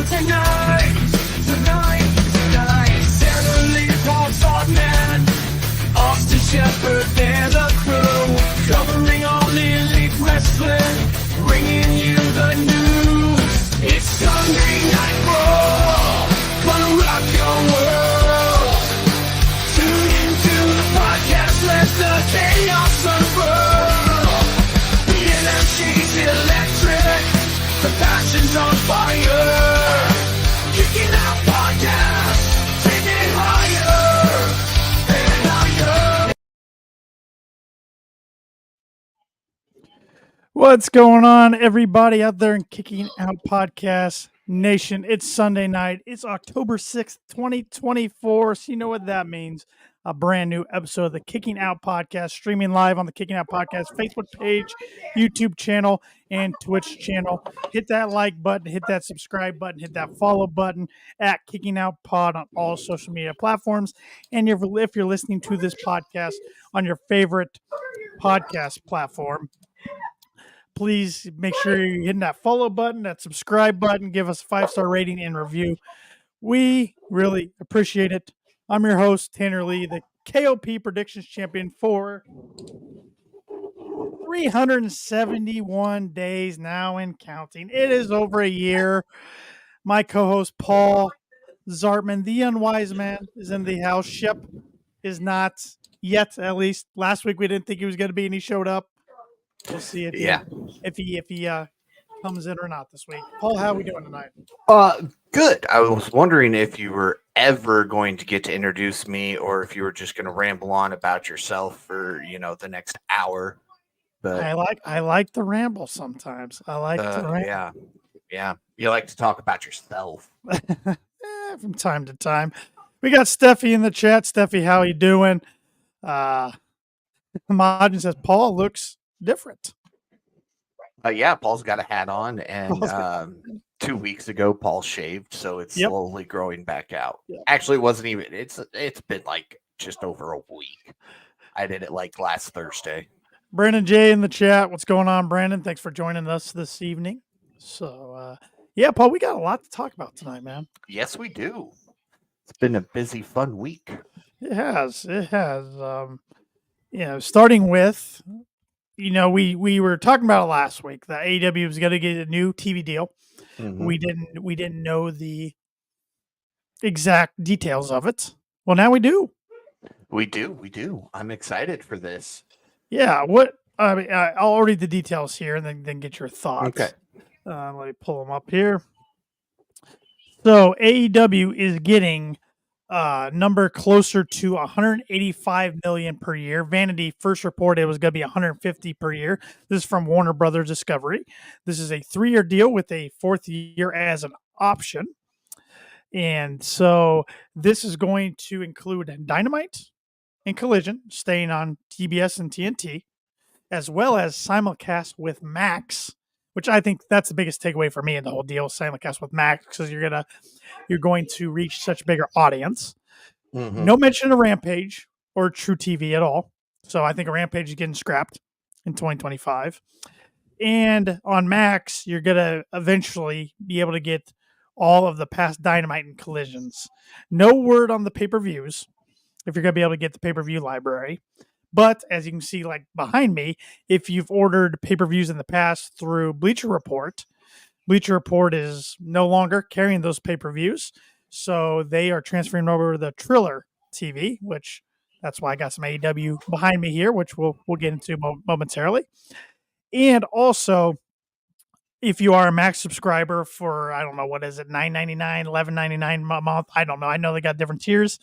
tonight. Sarah Lee, Paul Sodman, Austin Shepherd, they're the crew, covering all Elite Wrestling, bringing you the news. It's Sunday Night Brawl, gonna rock your world. Tune into the podcast, let the chaos unfurl. The energy's electric, the passion's on fire. Kicking out podcast, take it higher and higher. What's going on, everybody out there in Kicking Out Podcast Nation? It's Sunday night. It's October 6th, 2024. So you know what that means. A brand new episode of the Kicking Out Podcast, streaming live on the Kicking Out Podcast Facebook page, YouTube channel, and Twitch channel. Hit that like button, hit that subscribe button, hit that follow button at Kicking Out Pod on all social media platforms. And if you're listening to this podcast on your favorite podcast platform, please make sure you're hitting that follow button, that subscribe button, give us a 5-star rating and review. We really appreciate it. I'm your host, Tanner Lee, the KOP Predictions Champion for 371 days now and counting. It is over a year. My co-host, Paul Zartman, the unwise man, is in the house. Shep is not yet, at least. Last week we didn't think he was going to be, and he showed up. We'll see if he comes in or not this week. Paul, how are we doing tonight? Good. I was wondering if you were ever going to get to introduce me, or if you were just going to ramble on about yourself for the next hour. But I like to ramble sometimes. I like to ramble. Yeah. You like to talk about yourself. From time to time. We got Steffi in the chat. Steffi, how you doing? Majin says Paul looks different. Paul's got a hat on, and 2 weeks ago Paul shaved, so it's slowly growing back out. Yep. Actually, it wasn't even. It's been like just over a week. I did it like last Thursday. Brandon J in the chat. What's going on, Brandon? Thanks for joining us this evening. So, Paul, we got a lot to talk about tonight, man. Yes, we do. It's been a busy, fun week. It has. Starting with, we were talking about it last week. The AEW was going to get a new TV deal. Mm-hmm. We didn't know the exact details of it. Well, now we do. We do. I'm excited for this. Yeah. I'll read the details here and then get your thoughts. Okay. Let me pull them up here. So AEW is getting number closer to 185 million per year. Vanity first reported it was going to be 150 per year. This is from Warner Brothers Discovery. This is a 3-year deal with a 4th year as an option. And so this is going to include Dynamite and Collision, staying on TBS and TNT, as well as simulcast with Max, which I think that's the biggest takeaway for me in the whole deal, simulcast with Max, because you're going to reach such a bigger audience. Mm-hmm. No mention of Rampage or True TV at all. So I think a Rampage is getting scrapped in 2025. And on Max, you're going to eventually be able to get all of the past Dynamite and Collisions. No word on the pay-per-views, if you're going to be able to get the pay-per-view library. But as you can see, like behind me, if you've ordered pay-per-views in the past through Bleacher Report is no longer carrying those pay-per-views. So they are transferring over to the Triller TV, which that's why I got some AEW behind me here, which we'll get into momentarily. And also, if you are a Max subscriber for, I don't know, what is it, $9.99, $11.99 a month? I don't know. I know they got different tiers.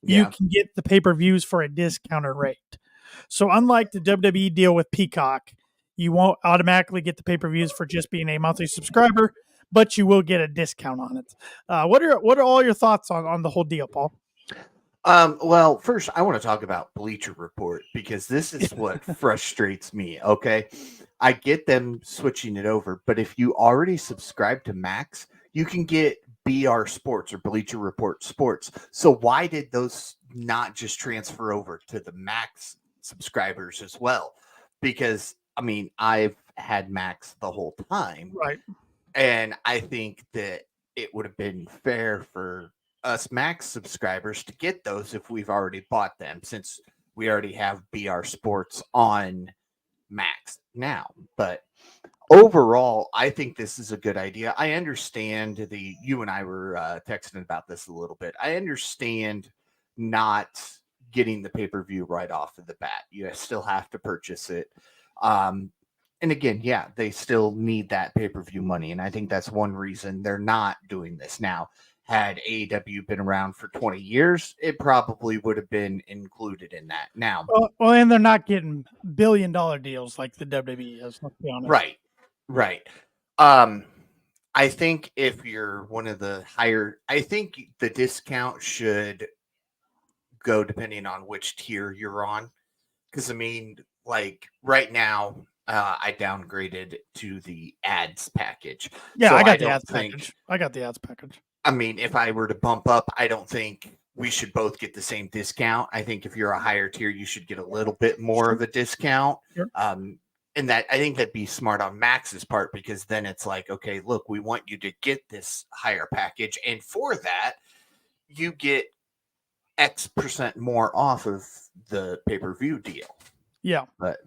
Yeah. You can get the pay-per-views for a discounted rate. So unlike the WWE deal with Peacock, you won't automatically get the pay-per-views for just being a monthly subscriber, but you will get a discount on it. What are all your thoughts on the whole deal, Paul? Well, first I want to talk about Bleacher Report, because this is what frustrates me. Okay. I get them switching it over, but if you already subscribe to Max, you can get BR Sports or Bleacher Report Sports. So why did those not just transfer over to the Max subscribers as well? Because I mean, I've had Max the whole time. Right. And I think that it would have been fair for us Max subscribers to get those if we've already bought them, since we already have BR Sports on Max now. But overall, I think this is a good idea. I understand you and I were texting about this a little bit. I understand not getting the pay-per-view right off of the bat. You still have to purchase it. And again, yeah, they still need that pay-per-view money. And I think that's one reason they're not doing this now. Had AEW been around for 20 years, it probably would have been included in that. Now, well, and they're not getting billion-dollar deals like the WWE is. Let's be honest. Right. I think if you're one of the higher, I think the discount should go depending on which tier you're on. Because I mean, like right now, I downgraded to the ads package. Yeah, so I got the don't ads think, package. I got the ads package. I mean, if I were to bump up, I don't think we should both get the same discount. I think if you're a higher tier, you should get a little bit more of a discount. Sure. And that I think that'd be smart on Max's part, because then it's like, okay, look, we want you to get this higher package, and for that, you get X percent more off of the pay-per-view deal. Yeah. But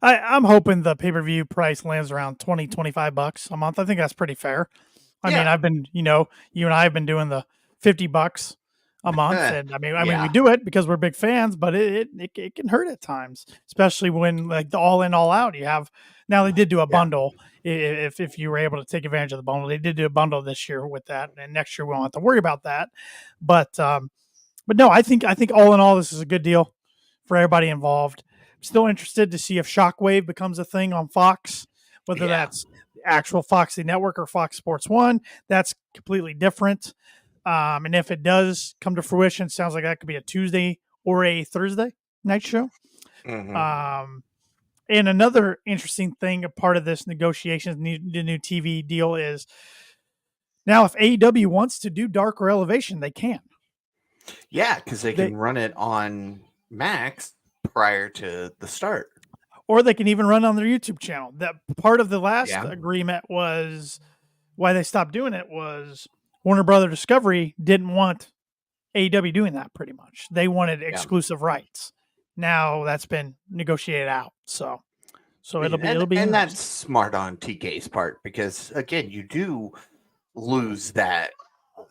I'm hoping the pay-per-view price lands around $20-25 a month. I think that's pretty fair. I mean, I've been, you and I have been doing the $50 a month, and I mean, we do it because we're big fans, but it can hurt at times, especially when like the all in, all out. You have now they did do a bundle. If you were able to take advantage of the bundle, they did do a bundle this year with that, and next year we won't have to worry about that. But no, I think all in all, this is a good deal for everybody involved. I'm still interested to see if Shockwave becomes a thing on Fox, whether that's the actual Foxy Network or Fox Sports 1. That's completely different. And if it does come to fruition, it sounds like that could be a Tuesday or a Thursday night show. Mm-hmm. And another interesting thing, a part of this negotiations, the new TV deal is now if AEW wants to do Dark or Elevation, they can. Yeah, because they can run it on Max prior to the start. Or they can even run on their YouTube channel. That part of the last agreement was why they stopped doing it was Warner Brother Discovery didn't want AEW doing that pretty much. They wanted exclusive rights. Now that's been negotiated out. So it'll be and that's smart on TK's part, because again, you do lose that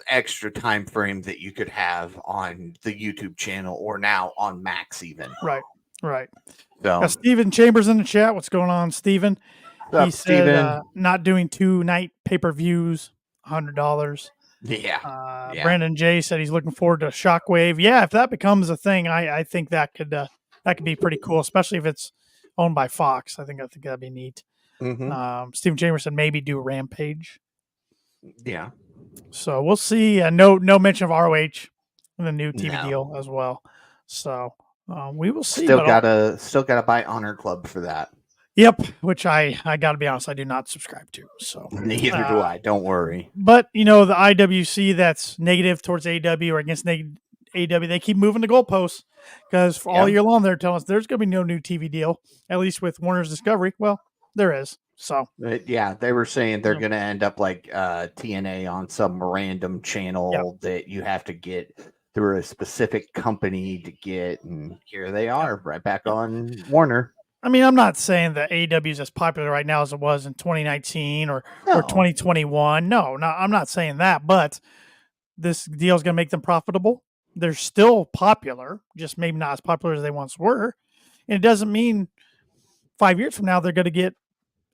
extra time frame that you could have on the YouTube channel or now on Max even. Right. So Steven Chambers in the chat. What's going on, Steven? He said not doing 2 night pay-per-views, $100. Yeah. Brandon J said he's looking forward to Shockwave. Yeah, if that becomes a thing, I think that could be pretty cool, especially if it's owned by Fox. I think that'd be neat. Mm-hmm. Steven Chambers said maybe do Rampage. Yeah. So we'll see. No mention of ROH in the new TV deal as well. So we will see. Still gotta buy Honor Club for that. Yep, which I got to be honest, I do not subscribe to. So neither do I. Don't worry. But the IWC that's negative towards AEW or against AEW, they keep moving the goalposts, because for all year long they're telling us there's going to be no new TV deal, at least with Warner's Discovery. Well, there is. So they were saying they're going to end up like TNA on some random channel that you have to get through a specific company to get, and here they are right back on Warner. I mean, I'm not saying that AEW is as popular right now as it was in 2019 or 2021. No, I'm not saying that, but this deal is going to make them profitable. They're still popular, just maybe not as popular as they once were. And it doesn't mean 5 years from now they're going to get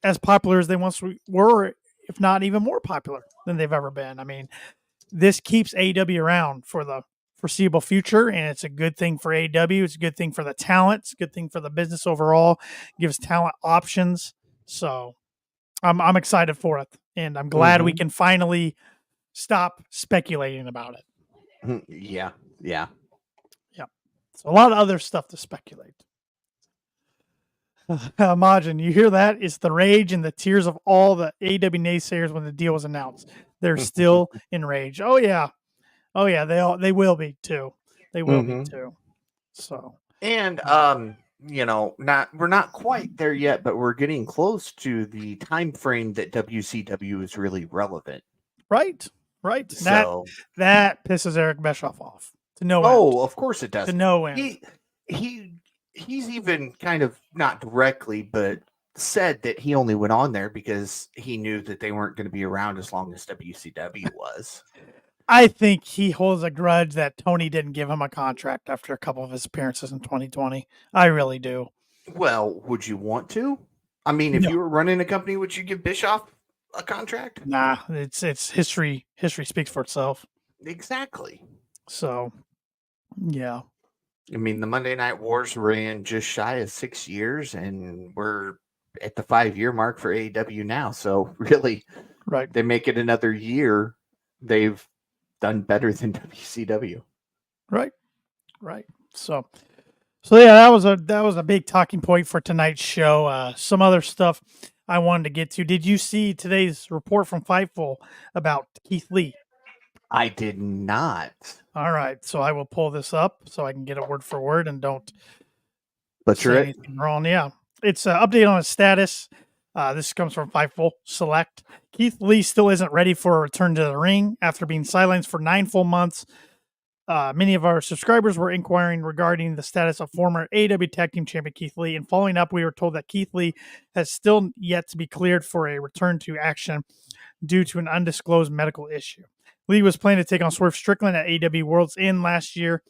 as popular as they once were, if not even more popular than they've ever been. I mean, this keeps AEW around for the foreseeable future, and it's a good thing for AEW. It's a good thing for the talent. It's a good thing for the business overall. It gives talent options. So I'm excited for it, and I'm glad we can finally stop speculating about it. Yeah. So a lot of other stuff to speculate. Majin, you hear that? It's the rage and the tears of all the AEW naysayers when the deal was announced. They're still enraged. Oh yeah, they will be too. They will be too. So and we're not quite there yet, but we're getting close to the time frame that WCW is really relevant. Right. Right. So, That pisses Eric Bischoff off to no end. oh, of course it does. To no end. He's even kind of not directly, but said that he only went on there because he knew that they weren't going to be around as long as WCW was. I think he holds a grudge that Tony didn't give him a contract after a couple of his appearances in 2020. I really do. Well, would you want to? I mean, if No. you were running a company, would you give Bischoff a contract? Nah, it's history. History speaks for itself. Exactly. So, yeah. I mean, the Monday Night Wars ran just shy of 6 years, and we're at the 5-year mark for AEW now. So, really, Right. they make it another year, they've done better than WCW. Right. So yeah, that was a big talking point for tonight's show. Some other stuff I wanted to get to. Did you see today's report from Fightful about Keith Lee? I did not. All right, so I will pull this up so I can get it word for word and don't Butcher say it. anything wrong. Yeah, it's an update on his status. This comes from Fightful Select. Keith Lee still isn't ready for a return to the ring after being silenced for 9 full months. Many of our subscribers were inquiring regarding the status of former AEW Tag Team Champion Keith Lee. And following up, we were told that Keith Lee has still yet to be cleared for a return to action due to an undisclosed medical issue. Lee was planning to take on Swerve Strickland at AEW World's End last year,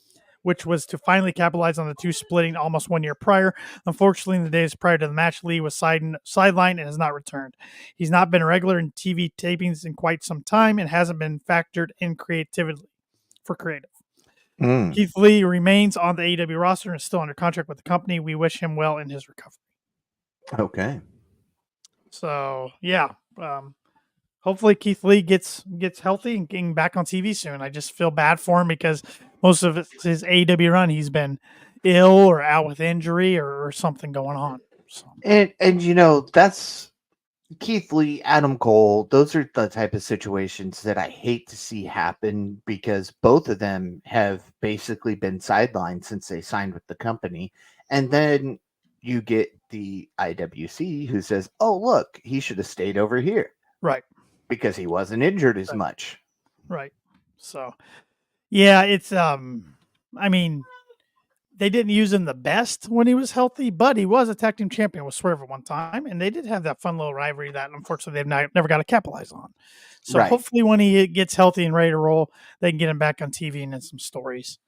which was to finally capitalize on the two splitting almost 1 year prior. Unfortunately, in the days prior to the match, Lee was sidelined and has not returned. He's not been a regular in TV tapings in quite some time and hasn't been factored in creative. Keith Lee remains on the AEW roster and is still under contract with the company. We wish him well in his recovery. Okay. So, yeah. Hopefully Keith Lee gets healthy and getting back on TV soon. I just feel bad for him because most of his AEW run, he's been ill or out with injury or something going on. So. And you know, that's Keith Lee, Adam Cole. Those are the type of situations that I hate to see happen because both of them have basically been sidelined since they signed with the company. And then you get the IWC who says, "Oh, look, he should have stayed over here." Right. Because he wasn't injured as much. Right. So, yeah, it's I mean, they didn't use him the best when he was healthy, but he was a tag team champion with Swerve at one time, and they did have that fun little rivalry that unfortunately they've never got to capitalize on. So hopefully when he gets healthy and ready to roll, they can get him back on TV and in some stories.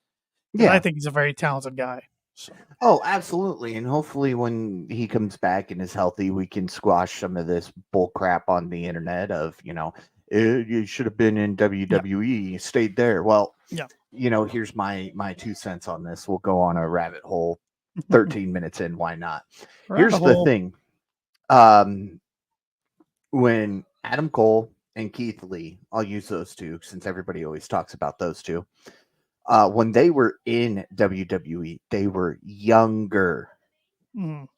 Yeah, I think he's a very talented guy. So. Oh, absolutely. And hopefully when he comes back and is healthy, we can squash some of this bull crap on the internet of, you should have been in WWE, stayed there. Well, here's my 2 cents on this. We'll go on a rabbit hole 13 minutes in. Why not? Here's the thing. When Adam Cole and Keith Lee, I'll use those two since everybody always talks about those two. When they were in WWE, they were younger.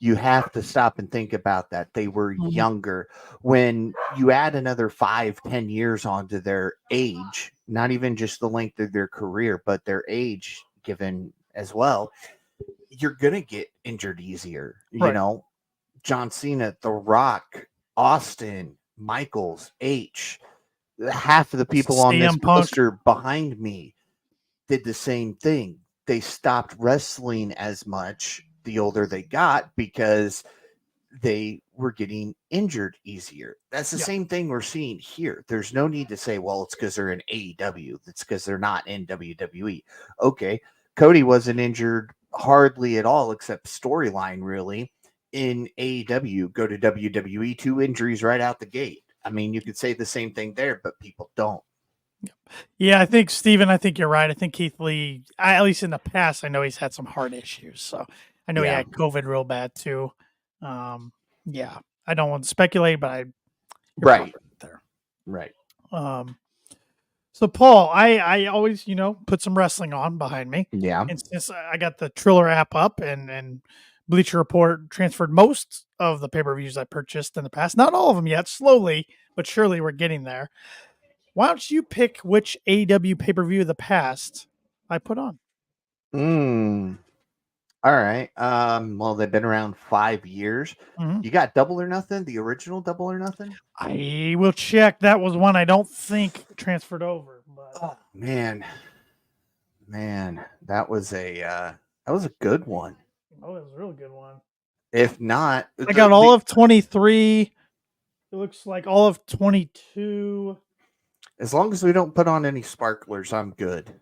You have to stop and think about that. They were younger. When you add another 5-10 years onto their age, not even just the length of their career, but their age given as well, you're going to get injured easier. Right. You know, John Cena, The Rock, Austin, Michaels, H, half of the people on this poster behind me did the same thing. They stopped wrestling as much the older they got because they were getting injured easier. That's the same thing we're seeing here. There's no need to say, well, it's because they're in AEW. It's because they're not in WWE. Okay, Cody wasn't injured hardly at all except storyline, really. In AEW, go to WWE, 2 injuries right out the gate. I mean, you could say the same thing there, but people don't. Yeah, I think, Steven, I think you're right. I think Keith Lee, at least in the past, I know he's had some heart issues. So I know he had COVID real bad too. I don't want to speculate, but right there. Right. So Paul, I always, put some wrestling on behind me. Yeah. And since I got the Triller app up and Bleacher Report transferred most of the pay-per-views I purchased in the past, not all of them yet, slowly, but surely we're getting there. Why don't you pick which AEW pay-per-view of the past I put on? All right. Well, they've been around 5 years. Mhm. You got Double or Nothing, the original Double or Nothing? I will check. That was one I don't think transferred over, but Oh man, that was a good one. oh, it was a real good one. If not, I got all of 23. It looks like all of 22. as long as we don't put on any sparklers, I'm good.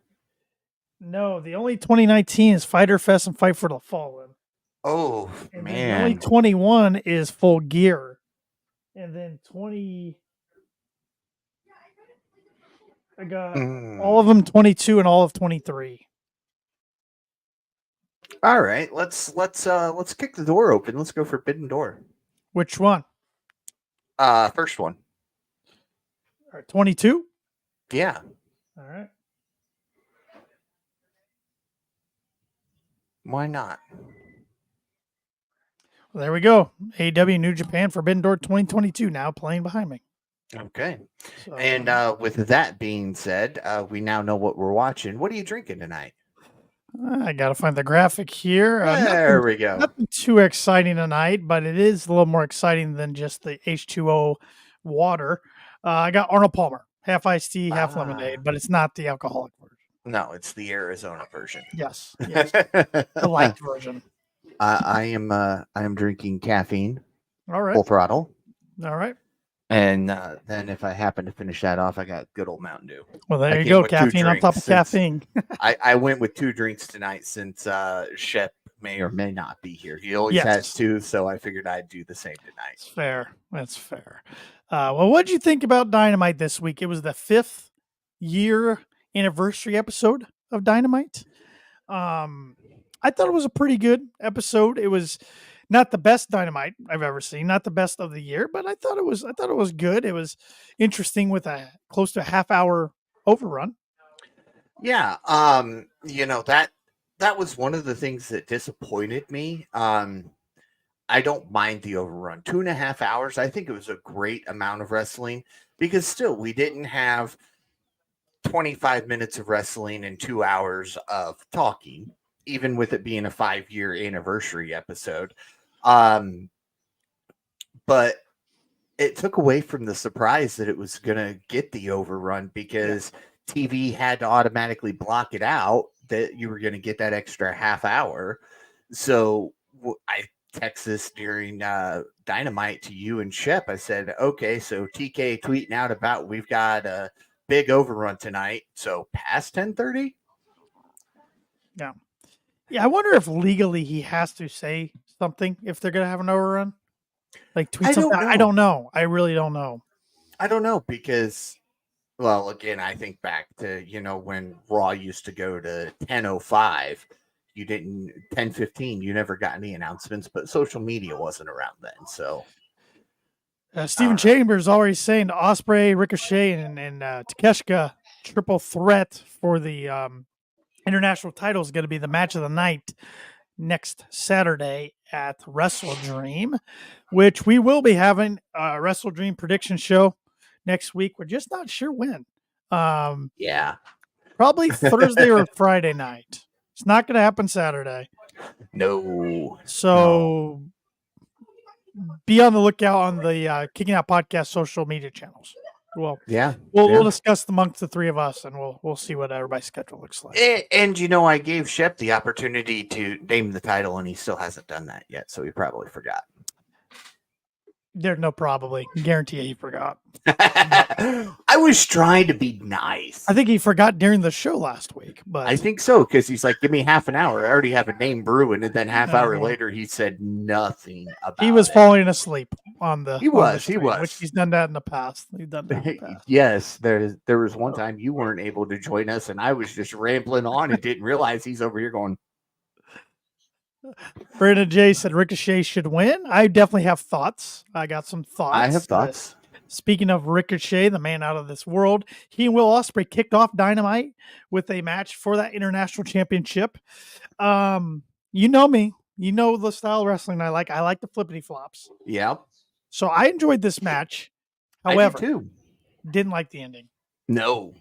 No, the only 2019 is Fighter Fest and Fight for the Fallen. Oh And then the only man, 21 is Full Gear. And then 20. I got all of them 22 and all of 23. All right, let's kick the door open. Let's go Forbidden Door. Which one? First one. All right, 22? Yeah. All right. Why not? Well, there we go. AEW New Japan Forbidden Door 2022 now playing behind me. Okay. So, And with that being said, we now know what we're watching. What are you drinking tonight? I got to find the graphic here. There we go. Nothing too exciting tonight, but it is a little more exciting than just the H2O water. I got Arnold Palmer, half iced tea, half lemonade, but it's not the alcoholic version. No, it's the Arizona version. Yes, the light version. I am drinking caffeine, All right, full throttle, all right. and then if I happen to finish that off, I got good old Mountain Dew. Well, there I you came go, with two caffeine on top of drinks since- caffeine. I went with 2 drinks tonight since Shep may or may not be here. He always Yes. has 2, so I figured I'd do the same tonight. It's fair. That's fair. Well, what did you think about Dynamite this week? It was the 5th year anniversary episode of Dynamite. I thought it was a pretty good episode. It was not the best Dynamite I've ever seen, not the best of the year, but I thought it was good. It was interesting with a close to a half-hour overrun. Yeah, that was one of the things that disappointed me. I don't mind the overrun. 2.5 hours, I think it was a great amount of wrestling because still we didn't have 25 minutes of wrestling and 2 hours of talking, even with it being a 5-year anniversary episode. But it took away from the surprise that it was going to get the overrun because TV had to automatically block it out that you were going to get that extra half hour. So I text this during Dynamite to you and Shep. I said, okay, so TK tweeting out about we've got a big overrun tonight. So past 10:30? Yeah, I wonder if legally he has to say something if they're going to have an overrun. Like tweet something. I don't know. I really don't know. I don't know because, well, again, I think back to, when Raw used to go to 10:05. You didn't 10:15. You never got any announcements, but social media wasn't around then. So Stephen Chambers already saying Ospreay, Ricochet, and Takeshita triple threat for the international title is going to be the match of the night next Saturday at Wrestle Dream, which we will be having a Wrestle Dream prediction show next week. We're just not sure when. yeah, Probably Thursday or Friday night. It's not going to happen Saturday. no. So be on the lookout on the Kicking Out Podcast social media channels. Well, we'll discuss amongst the three of us, and we'll see what everybody's schedule looks like. And I gave Shep the opportunity to name the title, and he still hasn't done that yet, so he probably forgot. There's no probably. Guarantee he forgot. I was trying to be nice. I think he forgot during the show last week, but I think so because he's like, "Give me half an hour. I already have a name brewing," and then half hour later, he said nothing about. He was falling asleep on the. He was, which he's done that in the past. He's done that in the past. Yes, there was one time you weren't able to join us, and I was just rambling on and didn't realize he's over here going. Brandon J said Ricochet should win. I definitely have thoughts. I got some thoughts. I have thoughts. Speaking of Ricochet, the man out of this world, he and Will Ospreay kicked off Dynamite with a match for that international championship. You know me. You know the style of wrestling I like. I like the flippity flops. Yeah. So I enjoyed this match. However, I did too. Didn't like the ending. No.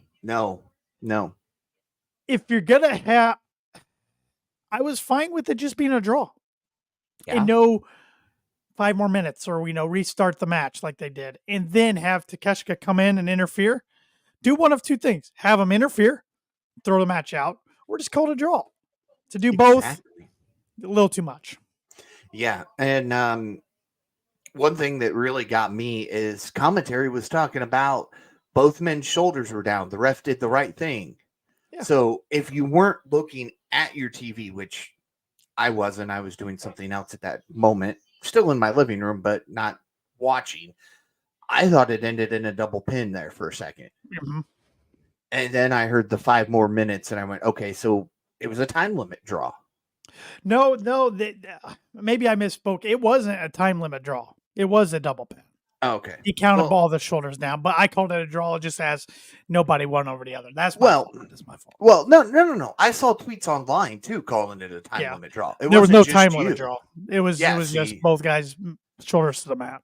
If you're gonna have, I was fine with it just being a draw Yeah. and no 5 more minutes or, restart the match like they did. And then have Takeshita come in and interfere. Do one of two things. Have him interfere, throw the match out, or just call it a draw. To do both, Exactly. a little too much. Yeah. And one thing that really got me is commentary was talking about both men's shoulders were down. The ref did the right thing. Yeah. So if you weren't looking at your TV, which I wasn't, I was doing something else at that moment, still in my living room, but not watching. I thought it ended in a double pin there for a second. Mhm. And then I heard the 5 more minutes and I went, okay, so it was a time limit draw. No, maybe I misspoke. It wasn't a time limit draw. It was a double pin. Okay. He counted Well- all the shoulders down, but I called it a draw just as nobody won over the other. That's my Well, fault. That's my fault. Well, no. I saw tweets online too calling it a time Yeah. limit draw. There was wasn't no just time you. limit draw. It was just see. both guys' shoulders to the mat.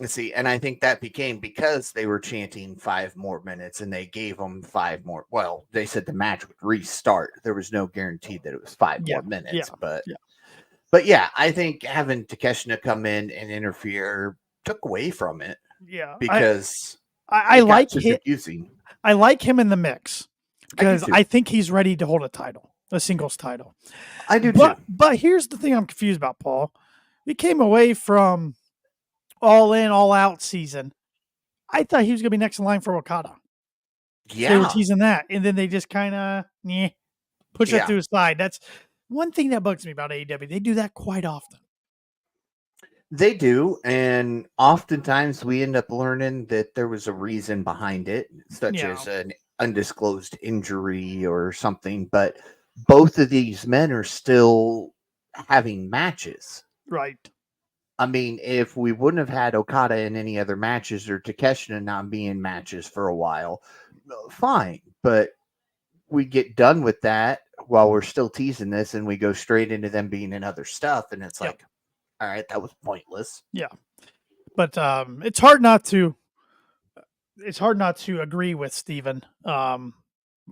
See, and I think that became because they were chanting 5 more minutes and they gave them 5 more. Well, they said the match would restart. There was no guarantee that it was 5 more minutes, but yeah, I think having Takeshita come in and interfere took away from it Yeah, because I it got like too him. confusing. I like him in the mix because too. I think he's ready to hold a title, a singles title. I do too. But here's the thing I'm confused about, Paul. We came away from all in, all out season. I thought he was going to be next in line for Okada. They were Yeah, teasing that, and then they just kind of push it Yeah. to the side. That's one thing that bugs me about AEW. They do that quite often. they do, and oftentimes we end up learning that there was a reason behind it, such Yeah. as an undisclosed injury or something. But both of these men are still having matches. Right. I mean, if we wouldn't have had Okada in any other matches or Takeshita not be in matches for a while, fine. But we get done with that while we're still teasing this, and we go straight into them being in other stuff, and it's Yep. like, all right, that was pointless. But it's hard not to agree with Steven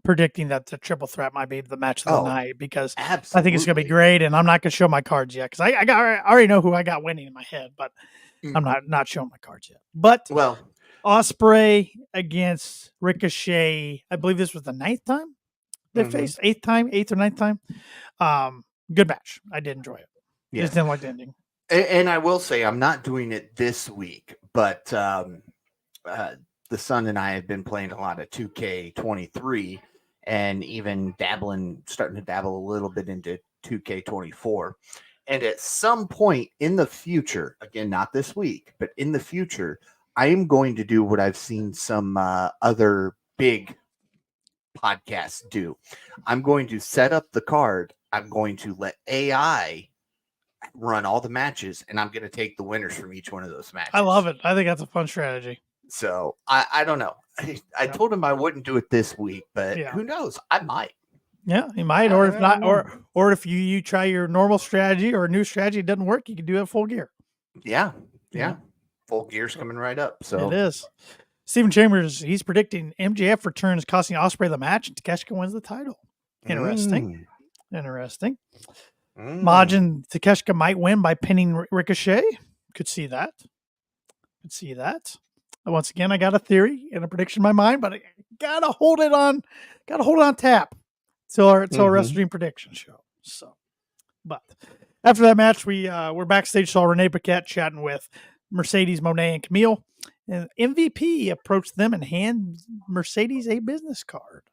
predicting that the triple threat might be the match of the Oh, night because Absolutely. I think it's going to be great, and I'm not going to show my cards yet because I already know who I got winning in my head, but I'm not showing my cards yet. But Well, Ospreay against Ricochet, I believe this was the 9th time they Mhm. faced, 8th or 9th time. Good match. I did enjoy it. yeah. Just didn't like the ending. And I will say I'm not doing it this week, but the son and I have been playing a lot of 2K23 and even starting to dabble a little bit into 2K24. And at some point in the future, again, not this week, but in the future, I am going to do what I've seen some other big podcasts do. I'm going to set up the card. I'm going to let AI run all the matches, and I'm going to take the winners from each one of those matches. I love it. I think that's a fun strategy. So I don't know. I told him I wouldn't do it this week, but who knows? I might. Yeah, you might, or if not, or if you try your normal strategy or a new strategy, it doesn't work, you can do it full gear. Yeah. Full gear's coming right up. So it is. Stephen Chambers, he's predicting MJF returns, costing Ospreay the match, and Takeshita wins the title. Interesting. Interesting. Majin Takeshita might win by pinning Ricochet. Could see that. Once again, I got a theory and a prediction in my mind, but I gotta hold it on tap till our Wrestle Dream prediction show. So, but after that match, we're backstage, saw Renee Paquette chatting with Mercedes, Monet, and Camille. And MVP approached them and handed Mercedes a business card.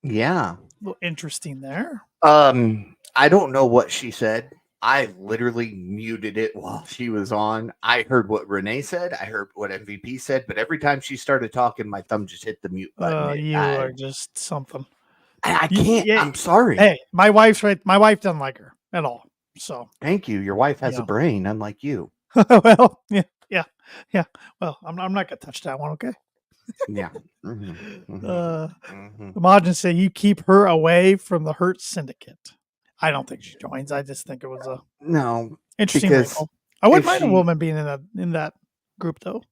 Yeah. A little interesting there. I don't know what she said. I literally muted it while she was on. I heard what Renee said. I heard what MVP said, but every time she started talking, my thumb just hit the mute button. You are just something. I can't. I'm sorry. Hey, my wife's right. My wife doesn't like her at all. So thank you. Your wife has a brain, unlike you. Well, yeah. Well, I'm not gonna touch that one. Okay. Yeah. Majin say you keep her away from the Hurt Syndicate. I don't think she joins. I just think it was a interesting wrinkle. I wouldn't mind a woman being in that group though.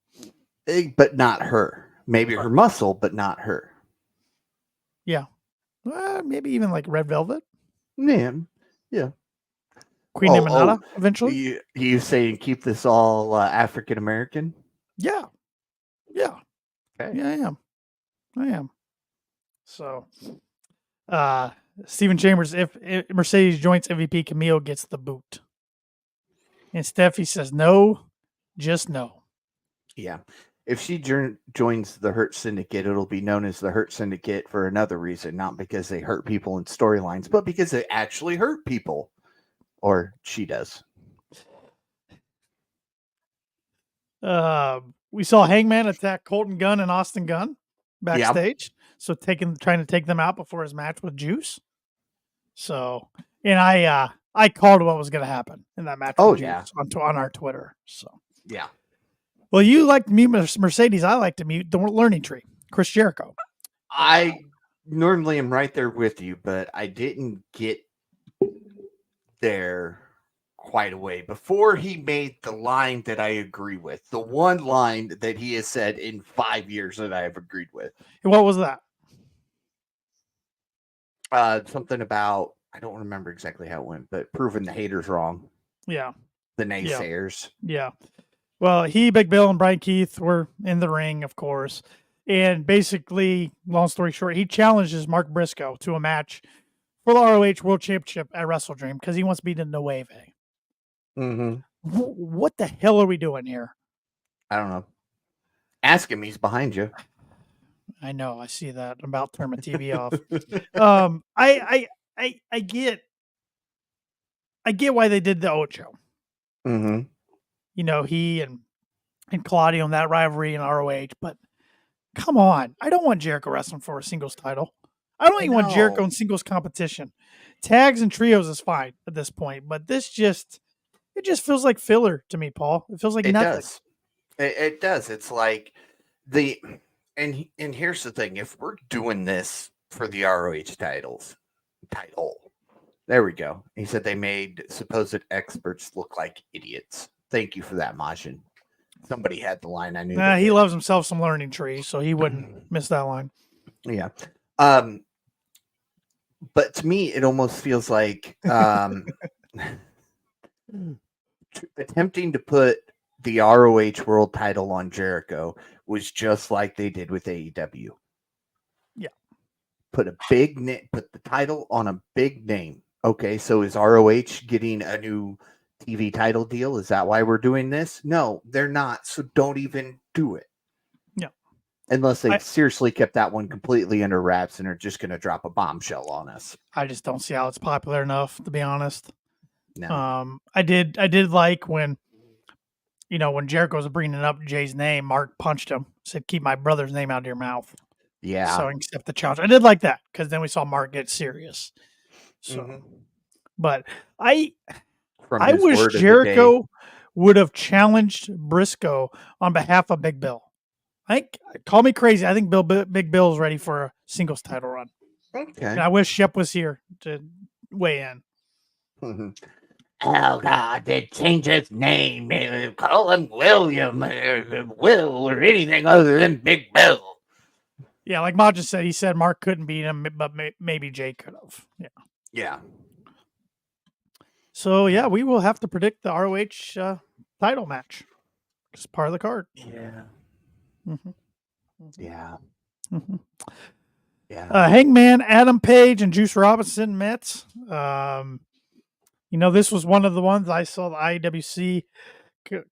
But not her. Maybe her muscle, but not her. Yeah. Maybe even like Red Velvet. Yeah. Yeah. Queen Eminata eventually. You saying keep this all African American? Yeah. Yeah. Okay. Yeah, I am. So, Steven Chambers, if Mercedes joins MVP, Camille gets the boot. And Steffi says, no, just no. Yeah. If she joins the Hurt Syndicate, it'll be known as the Hurt Syndicate for another reason, not because they hurt people in storylines, but because they actually hurt people. Or she does. We saw Hangman attack Colton Gunn and Austin Gunn backstage. So trying to take them out before his match with Juice. So, and I called what was going to happen in that match with Juice on our Twitter. So, yeah. Well, you like to mute Mercedes. I like to mute the learning tree, Chris Jericho. I normally am right there with you, but I didn't get there quite a way before he made the line that I agree with. The one line that he has said in 5 years that I have agreed with. And what was that? Something about, I don't remember exactly how it went, but proving the haters wrong. Yeah. The naysayers. Yeah. Well, Big Bill, and Brian Keith were in the ring, of course. And basically, long story short, he challenges Mark Briscoe to a match for the ROH World Championship at Wrestle Dream because he wants to beat the Nueve. Mm-hmm. What the hell are we doing here? I don't know. Ask him. He's behind you. I know. I see that. I'm about to turn my TV off. I get why they did the Ocho. Mm-hmm. You know, he and Claudio in that rivalry in ROH, but come on. I don't want Jericho wrestling for a singles title. I don't even want Jericho in singles competition. Tags and trios is fine at this point, but it just feels like filler to me, Paul. It feels like nothing. Does. It does. It's like and here's the thing. If we're doing this for the ROH title, there we go. He said they made supposed experts look like idiots. Thank you for that, Majin. Somebody had the line. I knew. He loves himself some learning tree, so he wouldn't miss that line. Yeah. But to me, it almost feels like attempting to put the ROH world title on Jericho was just like they did with AEW. Yeah. Put the title on a big name. Okay, so is ROH getting a new TV title deal? Is that why we're doing this? No, they're not. So don't even do it. Yeah. Unless they seriously kept that one completely under wraps and are just going to drop a bombshell on us. I just don't see how it's popular enough, to be honest. No. I did like when Jericho was bringing up Jay's name, Mark punched him, said, "Keep my brother's name out of your mouth." Yeah. So accept the challenge. I did like that because then we saw Mark get serious. So, but I wish Jericho would have challenged Briscoe on behalf of Big Bill. Call me crazy. I think Big Bill is ready for a singles title run. Okay. And I wish Shep was here to weigh in. Oh God, they change his name. Call him William or Will or anything other than Big Bill. Yeah, like Ma just said, he said Mark couldn't beat him, but maybe Jay could have. Yeah. Yeah. So, yeah, we will have to predict the ROH title match. It's part of the card. Yeah. Mm-hmm. Yeah. Mm-hmm. Yeah. Hangman, Adam Page, and Juice Robinson met. This was one of the ones I saw the IWC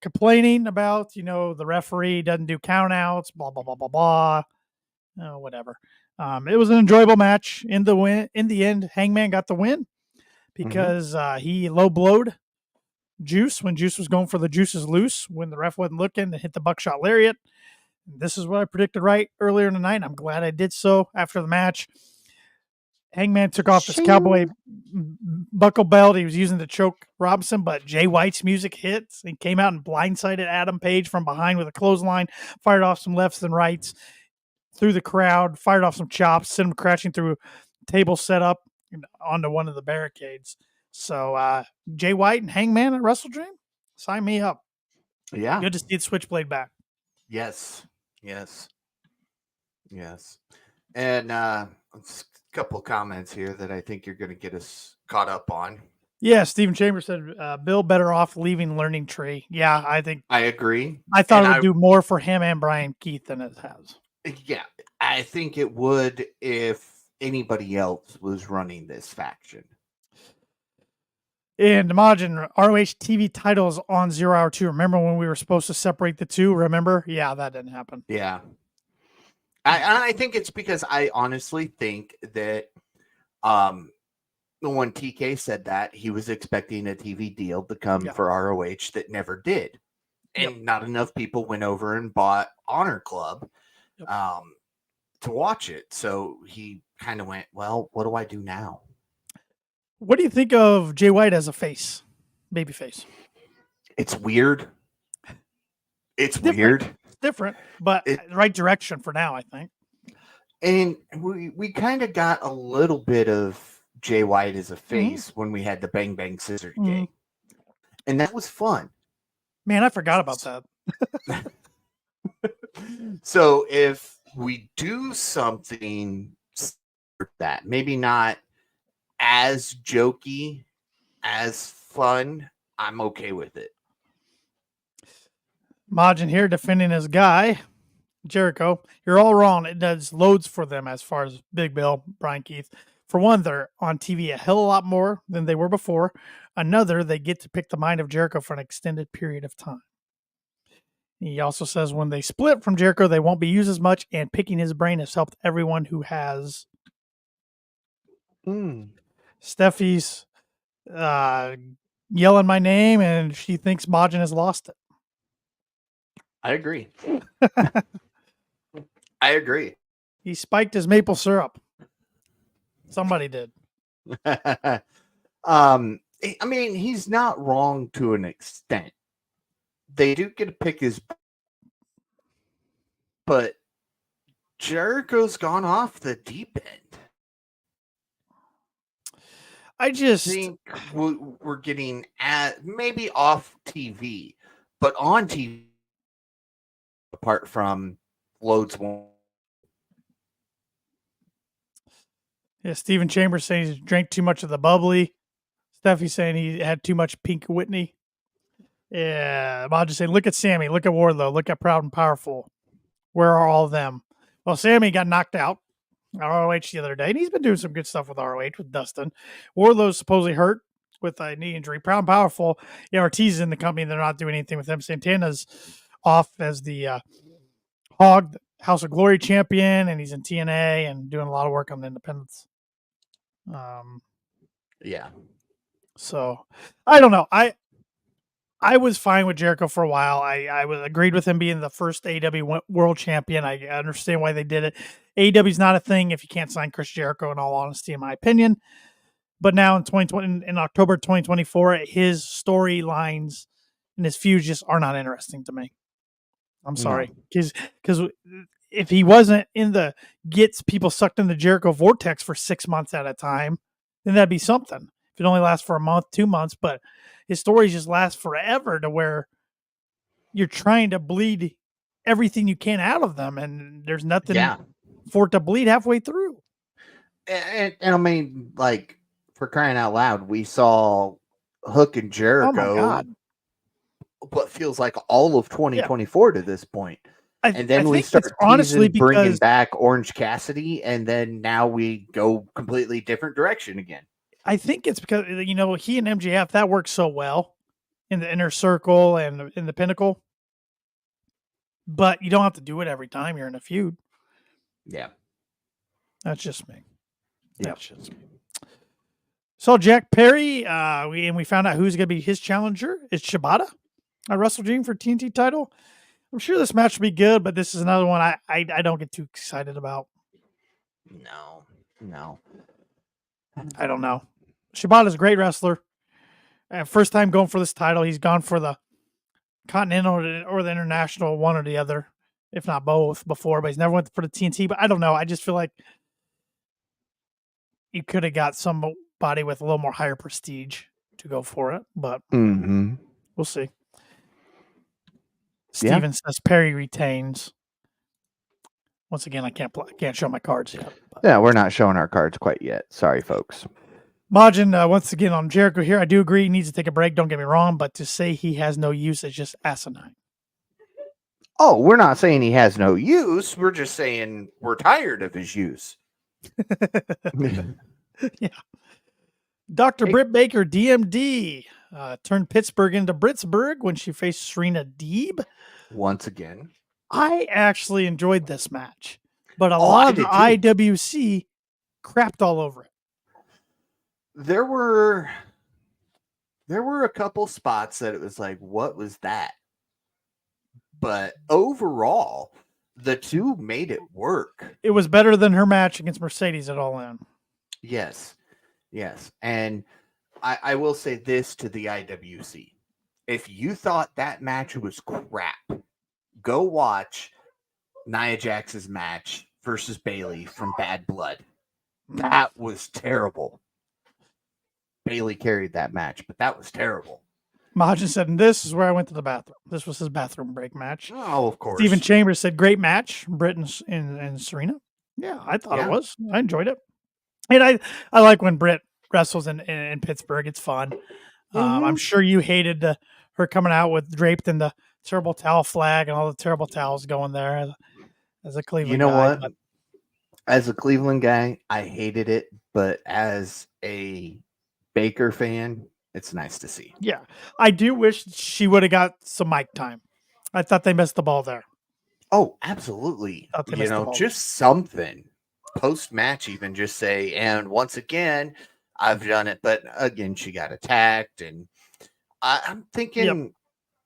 complaining about. The referee doesn't do countouts, blah, blah, blah, blah, blah. Whatever. It was an enjoyable match. In the end, Hangman got the win because he low blowed Juice when Juice was going for the Juices Loose when the ref wasn't looking and hit the buckshot lariat. This is what I predicted right earlier in the night. I'm glad I did so after the match. Hangman took off his cowboy buckle belt. He was using to choke Robinson, but Jay White's music hit and came out and blindsided Adam Page from behind with a clothesline, fired off some lefts and rights through the crowd, fired off some chops, sent him crashing through a table set up onto one of the barricades. So Jay White and Hangman at Wrestle Dream, sign me up. Yeah. Good to see the Switchblade back. Yes. And a couple of comments here that I think you're going to get us caught up on. Yeah, Stephen Chambers said Bill better off leaving Learning Tree. Yeah, I think I agree. I thought And it would do more for him and Brian Keith than it has. Yeah, I think it would if anybody else was running this faction. And imagine ROH TV titles on 0 Hour 2. Remember when we were supposed to separate the two? Remember? Yeah, that didn't happen. Yeah. I think it's because I honestly think that when TK said that, he was expecting a TV deal to come for ROH that never did. And not enough people went over and bought Honor Club to watch it. So he kind of went, well, what do I do now? What do you think of Jay White as a face? Baby face. It's weird. It's weird. It's different, but the right direction for now, I think. And we kind of got a little bit of Jay White as a face when we had the Bang Bang Scissor Gang. And that was fun. Man, I forgot about that. So if we do something like that, maybe not as jokey, as fun, I'm okay with it. Majin here defending his guy, Jericho. You're all wrong. It does loads for them as far as Big Bill, Brian Keith. For one, they're on TV a hell of a lot more than they were before. Another, they get to pick the mind of Jericho for an extended period of time. He also says when they split from Jericho, they won't be used as much, and picking his brain has helped everyone who has. Steffi's yelling my name, and she thinks Majin has lost it. I agree. I agree. He spiked his maple syrup. Somebody did. I mean, he's not wrong to an extent. They do get to pick his, but Jericho's gone off the deep end. I just think we're getting at maybe off TV, but on TV, apart from loads one. Yeah, Stephen Chambers saying he drank too much of the bubbly. Steffi's saying he had too much Pink Whitney. Yeah, I'll just say, look at Sammy, look at Wardlow, look at Proud and Powerful. Where are all of them? Well, Sammy got knocked out ROH the other day, and he's been doing some good stuff with ROH with Dustin. Wardlow's supposedly hurt with a knee injury. Proud and Powerful, yeah, Ortiz is in the company. They're not doing anything with him. Santana's off as the Hog House of Glory champion, and he's in TNA and doing a lot of work on the independents. Yeah. So I don't know. I was fine with Jericho for a while. I was agreed with him being the first AEW world champion. I understand why they did it. AEW is not a thing if you can't sign Chris Jericho, in all honesty, in my opinion. But now in 2020, in October 2024, his storylines and his feuds just are not interesting to me. I'm sorry, because if he wasn't in the gets people sucked in the Jericho vortex for 6 months at a time, then that'd be something. If it only lasts for a month, 2 months, but his stories just last forever to where you're trying to bleed everything you can out of them, and there's nothing for it to bleed halfway through. And I mean, like, for crying out loud, we saw Hook and Jericho what feels like all of 2024 to this point. And then we start honestly bringing back Orange Cassidy, and then now we go completely different direction again. I think it's because, you know, he and MJF, that works so well in the Inner Circle and in the Pinnacle. But you don't have to do it every time you're in a feud. Yeah. That's just me. That's just me. So Jack Perry, we found out who's going to be his challenger. It's Shibata at Wrestle Dream for TNT title. I'm sure this match will be good, but this is another one I don't get too excited about. No. I don't know. Shibata's a great wrestler. First time going for this title. He's gone for the Continental or the International, one or the other, if not both, before, but he's never went for the TNT. But I don't know. I just feel like you could have got somebody with a little more higher prestige to go for it, but we'll see. Steven says Perry retains. Once again, I can't show my cards yet. Yeah, we're not showing our cards quite yet. Sorry, folks. Majin, once again on Jericho here. I do agree he needs to take a break. Don't get me wrong, but to say he has no use is just asinine. Oh, we're not saying he has no use. We're just saying we're tired of his use. Yeah. Dr. Britt Baker, DMD, turned Pittsburgh into Britsburg when she faced Serena Deeb. Once again. I actually enjoyed this match, but a Oh, lot I of the did too. IWC crapped all over it. There were a couple spots that it was like, what was that? But overall, the two made it work. It was better than her match against Mercedes at All In. Yes. Yes. And I will say this to the IWC. If you thought that match was crap, go watch Nia Jax's match versus Bailey from Bad Blood. That was terrible. Bailey carried that match, but that was terrible. Majin said, and this is where I went to the bathroom. This was his bathroom break match. Oh, of course. Stephen Chambers said, great match, Britt and Serena. Yeah, I thought it was. I enjoyed it. And I like when Britt wrestles in Pittsburgh. It's fun. I'm sure you hated her coming out with draped in the terrible towel flag and all the terrible towels going there as a Cleveland You know guy, what? but As a Cleveland guy, I hated it, but as a Baker fan, it's nice to see. yeah, I do wish she would have got some mic time. I thought they missed the ball there. Oh, absolutely. Thought they You missed the know, ball. just something post match, even just say, and once again, I've done it. But again, she got attacked. And I'm thinking,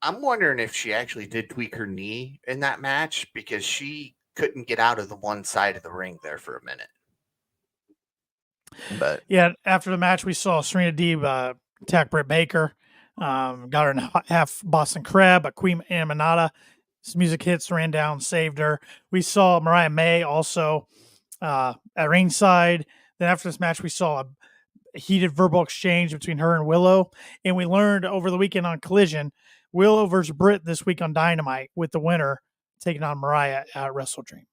I'm wondering if she actually did tweak her knee in that match because she couldn't get out of the one side of the ring there for a minute. But yeah, after the match, we saw Serena Deeb attack Britt Baker. Got her in half Boston Crab, a Queen Aminata. Some music hits, ran down, saved her. We saw Mariah May also at ringside. Then after this match, we saw a heated verbal exchange between her and Willow. And we learned over the weekend on Collision, Willow versus Britt this week on Dynamite with the winner taking on Mariah at Wrestle Dream.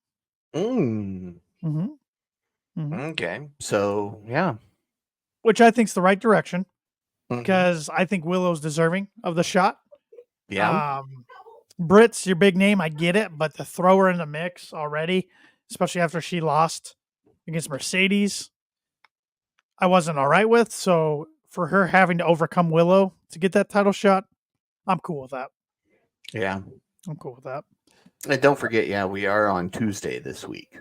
Okay. So, yeah. Which I think is the right direction Mhm. because I think Willow's deserving of the shot. Yeah. Britt's your big name. I get it, but to throw her in the mix already, especially after she lost against Mercedes, I wasn't all right with. So for her having to overcome Willow to get that title shot, I'm cool with that. Yeah. I'm cool with that. And don't forget, yeah, we are on Tuesday this week.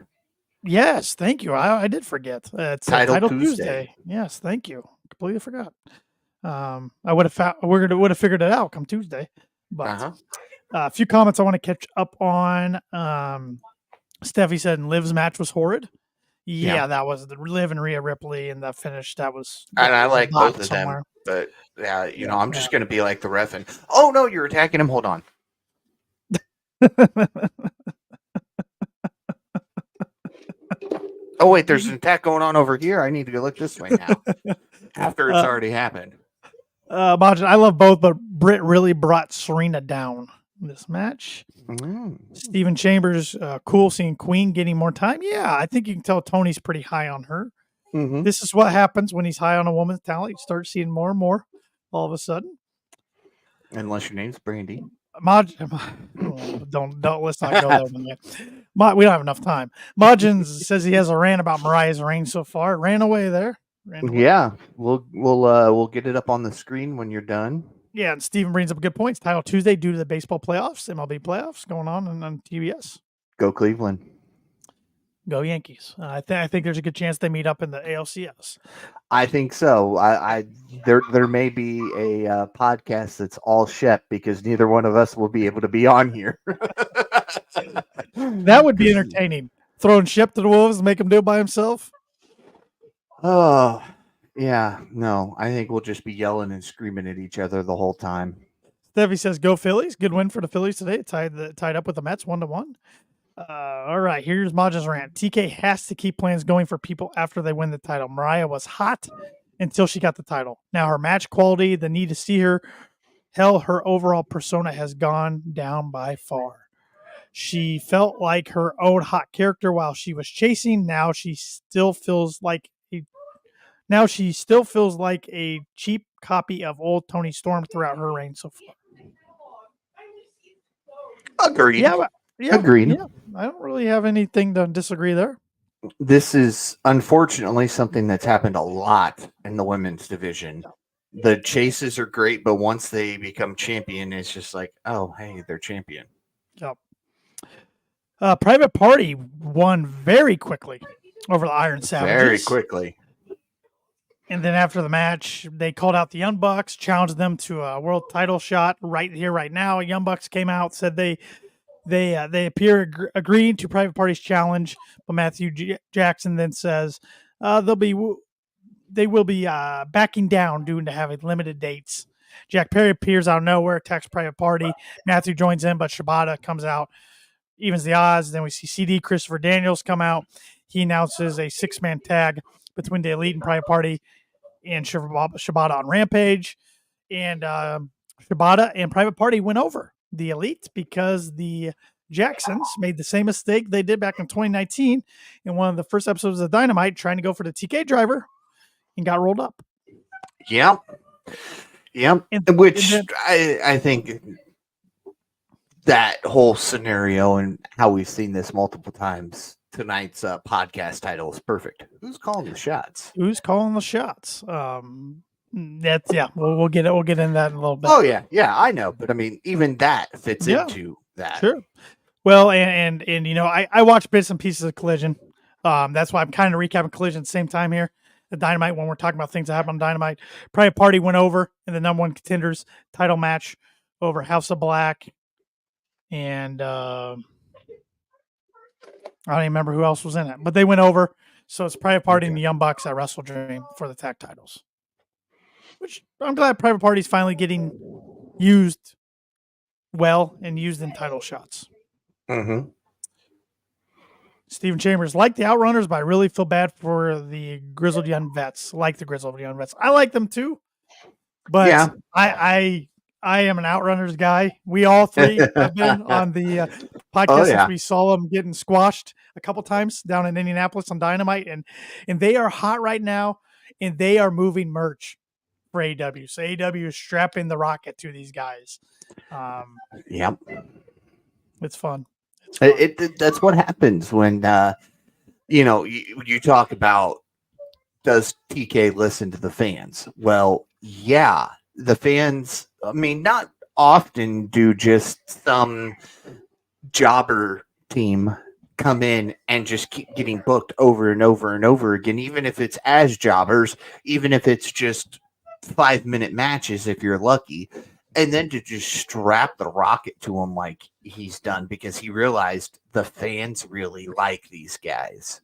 Yes, thank you. I did forget. It's Title Tuesday. Tuesday. Yes, thank you. Completely forgot. I would have figured it out come Tuesday. But a few comments I want to catch up on. Steffi said Liv's match was horrid. Yeah, that was the Liv and Rhea Ripley and the finish. That was, And I was like not both of somewhere. them. But yeah, you know, I'm just going to be like the ref and, oh, no, you're attacking him. Hold on. Oh, wait, there's an attack going on over here. I need to go look this way now. After it's already happened. Majin, I love both, but Britt really brought Serena down in this match. Stephen Chambers, cool seeing Queen getting more time. Yeah, I think you can tell Tony's pretty high on her. This is what happens when he's high on a woman's talent. You start seeing more and more all of a sudden. Unless your name's Brandy. Don't let's not go there. We don't have enough time. Majin says he has a rant about Mariah's reign so far. It ran away there. Yeah, we'll get it up on the screen when you're done. Yeah, and Steven brings up good points. Title Tuesday due to the baseball playoffs, MLB playoffs going on TBS. Go Cleveland. Go Yankees. I think there's a good chance they meet up in the ALCS. I think so. There may be a podcast that's all Shep because neither one of us will be able to be on here. That would be entertaining. Throwing Shep to the wolves and make him do it by himself. Oh, yeah. No, I think we'll just be yelling and screaming at each other the whole time. Steffi says, "Go Phillies!" Good win for the Phillies today. Tied up with the Mets 1-1. All right, here's Majin's rant. TK has to keep plans going for people after they win the title. Mariah was hot until she got the title. Now her match quality, the need to see her, hell, her overall persona has gone down by far. She felt like her own hot character while she was chasing. Now she still feels like Now she still feels like a cheap copy of old Tony Storm throughout her reign so far. Agreed. Yeah, Agreed. yeah. I don't really have anything to disagree there. This is unfortunately something that's happened a lot in the women's division. The chases are great, but once they become champion, it's just like, oh, hey, they're champion. Yep. Private Party won very quickly over the Iron Savages. Very quickly. And then after the match, they called out the Young Bucks, challenged them to a world title shot right here, right now. Young Bucks came out, said they appear agreeing to Private Party's challenge, but Matthew Jackson then says they will be backing down due to having limited dates. Jack Perry appears out of nowhere, attacks Private Party. Matthew joins in, but Shibata comes out, evens the odds. Then we see CD Christopher Daniels come out. He announces a 6-man tag between the Elite and Private Party and Shibata on Rampage. And Shibata and Private Party went over the Elite because the Jacksons made the same mistake they did back in 2019 in one of the first episodes of Dynamite, trying to go for the TK driver and got rolled up. Yep. Which I think that whole scenario and how we've seen this multiple times, tonight's podcast title is perfect. Who's calling the shots? Who's calling the shots? That's We'll get into that in a little bit. Oh yeah, I know, but I mean, even that fits into that. Sure. Well, and you know, I watch bits and pieces of Collision. That's why I'm kind of recapping Collision at the same time here. The Dynamite, when we're talking about things that happen on Dynamite, Private Party went over in the number 1 contenders title match over House of Black, and I don't even remember who else was in it, but they went over. So it's Private Party and the Young Bucks at Wrestle Dream for the tag titles, which I'm glad Private Party's finally getting used well and used in title shots. Mm-hmm. Stephen Chambers, like the Outrunners, but I really feel bad for the Grizzled Young Vets. I like them too, but yeah. I am an Outrunners guy. We all three have been on the podcast since we saw them getting squashed a couple times down in Indianapolis on Dynamite, and they are hot right now, and they are moving merch for AEW. So AEW is strapping the rocket to these guys. Yep. It's fun. That's what happens when you talk about, does TK listen to the fans? Well, yeah, the fans, I mean, not often do just some jobber team come in and just keep getting booked over and over and over again, even if it's as jobbers, even if it's just 5-minute matches if you're lucky. And then to just strap the rocket to him like he's done, because he realized the fans really like these guys.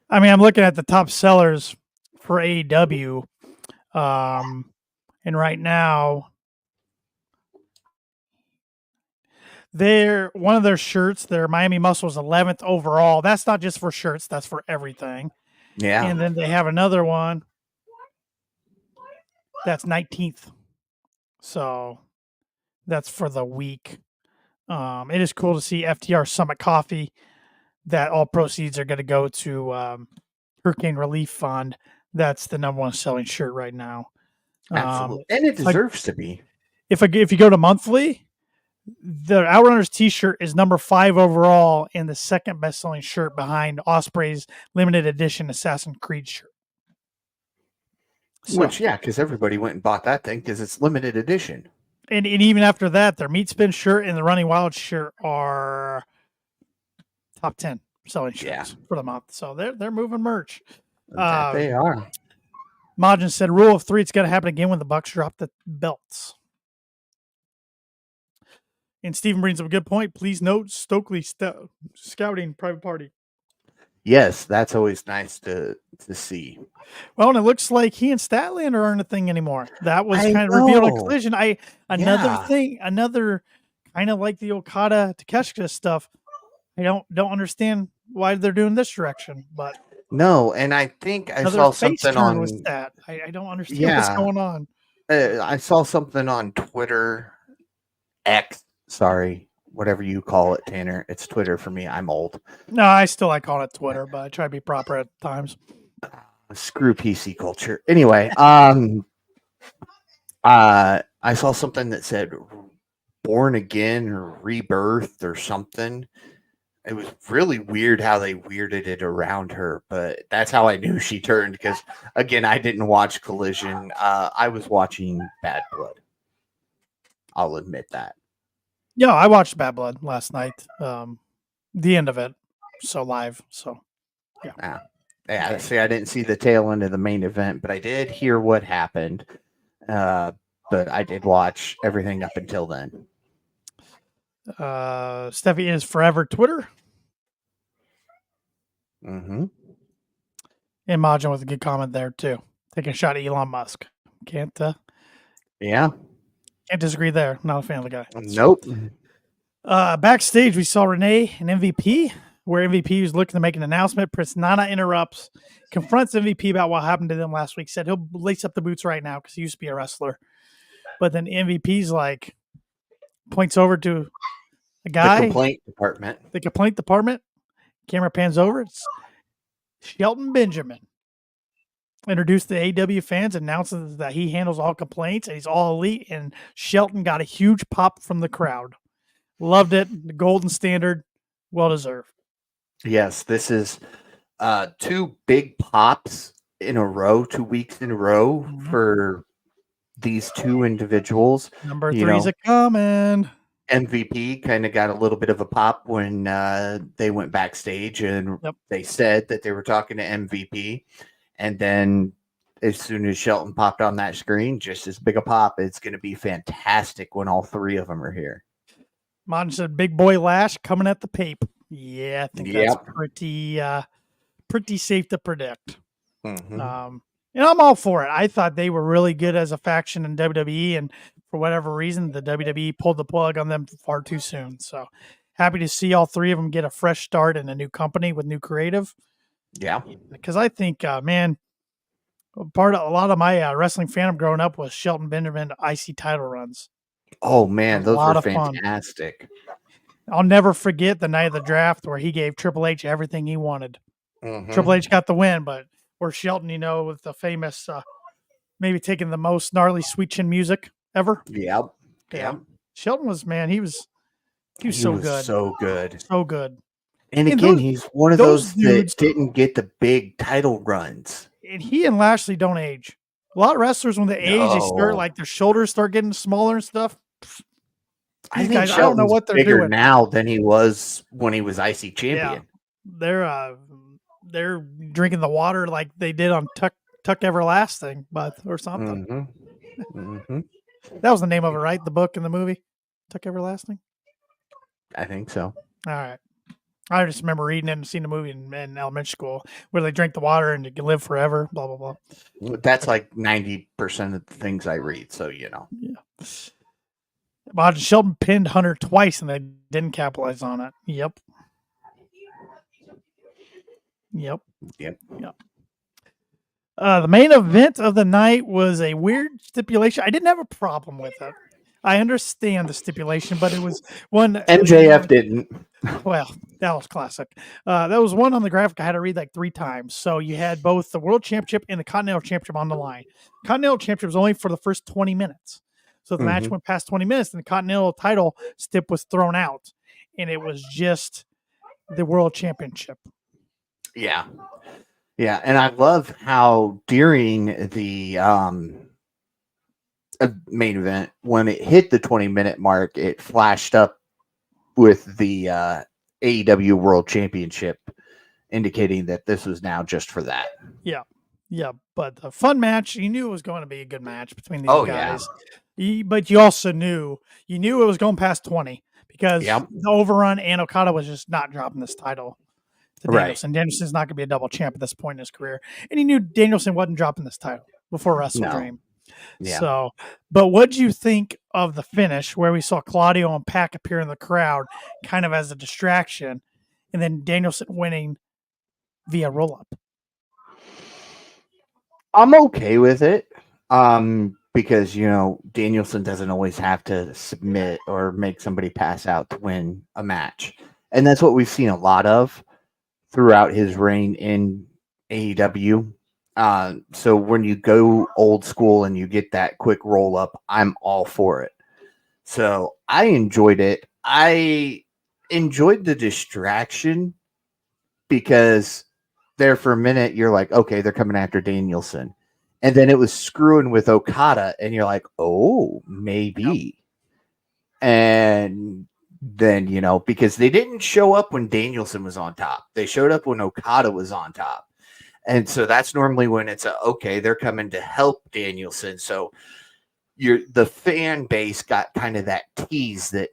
I mean, I'm looking at the top sellers for AEW. And right now, one of their shirts, their Miami Muscle, is 11th overall. That's not just for shirts, that's for everything. Yeah. And then they have another one that's 19th. So that's for the week. It is cool to see FTR Summit Coffee, that all proceeds are going to go to Hurricane Relief Fund. That's the number 1 selling shirt right now. Absolutely. And it deserves to be. If you go to monthly, the Outrunners t-shirt is number 5 overall and the second best selling shirt behind Osprey's limited edition Assassin's Creed shirt. Which, because everybody went and bought that thing because it's limited edition. And even after that, their Meat Spin shirt and the Running Wild shirt are top 10 selling shirts for the month. So they're moving merch. They are. Majin said, rule of 3, it's got to happen again when the Bucks drop the belts. And Stephen brings up a good point. Please note Stokely scouting Private Party. Yes, that's always nice to see. Well, and it looks like he and Statlander aren't a thing anymore. That was kind of revealed on Collision. Another kind of like the Okada Takeshita stuff. I don't understand why they're doing this direction, but no. And I think I saw something on that. I don't understand what's going on. I saw something on Twitter, X. Sorry. Whatever you call it, Tanner. It's Twitter for me. I'm old. No, I still like calling it Twitter, but I try to be proper at times. Screw PC culture. Anyway, I saw something that said born again or rebirth or something. It was really weird how they weirded it around her, but that's how I knew she turned because, again, I didn't watch Collision. I was watching Bad Blood. I'll admit that. Yeah, I watched Bad Blood last night. The end of it, so live. So Yeah, see, I didn't see the tail end of the main event, but I did hear what happened. But I did watch everything up until then. Steffi is forever Twitter. Mm-hmm. And Majin with a good comment there too. Taking a shot at Elon Musk. Can't disagree there. Not a fan of the guy. Nope. Backstage, we saw Renee and MVP, where MVP was looking to make an announcement. Prince Nana interrupts, confronts MVP about what happened to them last week. Said he'll lace up the boots right now because he used to be a wrestler. But then MVP's like points over to a guy. The complaint department. The complaint department. Camera pans over. It's Shelton Benjamin. Introduced the AEW fans, announces that he handles all complaints and he's all elite. And Shelton got a huge pop from the crowd. Loved it. The golden standard. Well deserved. Yes, this is 2 big pops in a row, 2 weeks in a row for these 2 individuals. Number 3's a coming. MVP kind of got a little bit of a pop when they went backstage and they said that they were talking to MVP. And then as soon as Shelton popped on that screen, just as big a pop. It's going to be fantastic when all 3 of them are here. Mon said, "Big boy Lash coming at the pape." Yeah, I think that's pretty safe to predict. Mm-hmm. And I'm all for it. I thought they were really good as a faction in WWE, and for whatever reason, the WWE pulled the plug on them far too soon. So happy to see all 3 of them get a fresh start in a new company with new creative. Yeah, because I think, man, a lot of my wrestling fandom growing up was Shelton Benjamin IC title runs. Oh man, those were fantastic. I'll never forget the night of the draft where he gave Triple H everything he wanted. Mm-hmm. Triple H got the win, but where Shelton, with the famous, maybe taking the most gnarly sweet chin music ever. Yeah. Shelton was, man, he was so good. So good. So good. And again, he's one of those dudes that didn't get the big title runs. And he and Lashley don't age. A lot of wrestlers, when they age, they start their shoulders start getting smaller and stuff. I think Shelton's I don't know what they're bigger doing now than he was when he was IC champion. Yeah. They're drinking the water like they did on Tuck Everlasting, or something. Mm-hmm. Mm-hmm. That was the name of it, right? The book and the movie, Tuck Everlasting. I think so. All right. I just remember reading it and seeing the movie in elementary school where they drink the water and you can live forever, blah, blah, blah. That's like 90% of the things I read, so Yeah. But Shelton pinned Hunter twice and they didn't capitalize on it. Yep. The main event of the night was a weird stipulation. I didn't have a problem with it. I understand the stipulation, but it was one. MJF didn't. Well, that was classic. That was one on the graphic I had to read like 3 times. So you had both the World Championship and the Continental Championship on the line. Continental Championship was only for the first 20 minutes. So the match went past 20 minutes and the Continental title stip was thrown out. And it was just the World Championship. Yeah. Yeah. And I love how during the main event, when it hit the 20-minute mark, it flashed up with the AEW World Championship, indicating that this was now just for that. Yeah. But a fun match. You knew it was going to be a good match between these guys. Yeah. But you also knew it was going past 20 because the overrun and Okada was just not dropping this title to Danielson. Danielson's not going to be a double champ at this point in his career. And he knew Danielson wasn't dropping this title before Wrestle Dream. Yeah. So, but what do you think of the finish where we saw Claudio and Pac appear in the crowd kind of as a distraction and then Danielson winning via roll-up? I'm okay with it because, Danielson doesn't always have to submit or make somebody pass out to win a match. And that's what we've seen a lot of throughout his reign in AEW. So when you go old school and you get that quick roll up, I'm all for it. So I enjoyed it. I enjoyed the distraction because there for a minute you're like, okay, they're coming after Danielson. And then it was screwing with Okada, and you're like, oh, maybe. And then, because they didn't show up when Danielson was on top. They showed up when Okada was on top. And so that's normally when it's okay, they're coming to help Danielson. So the fan base got kind of that tease that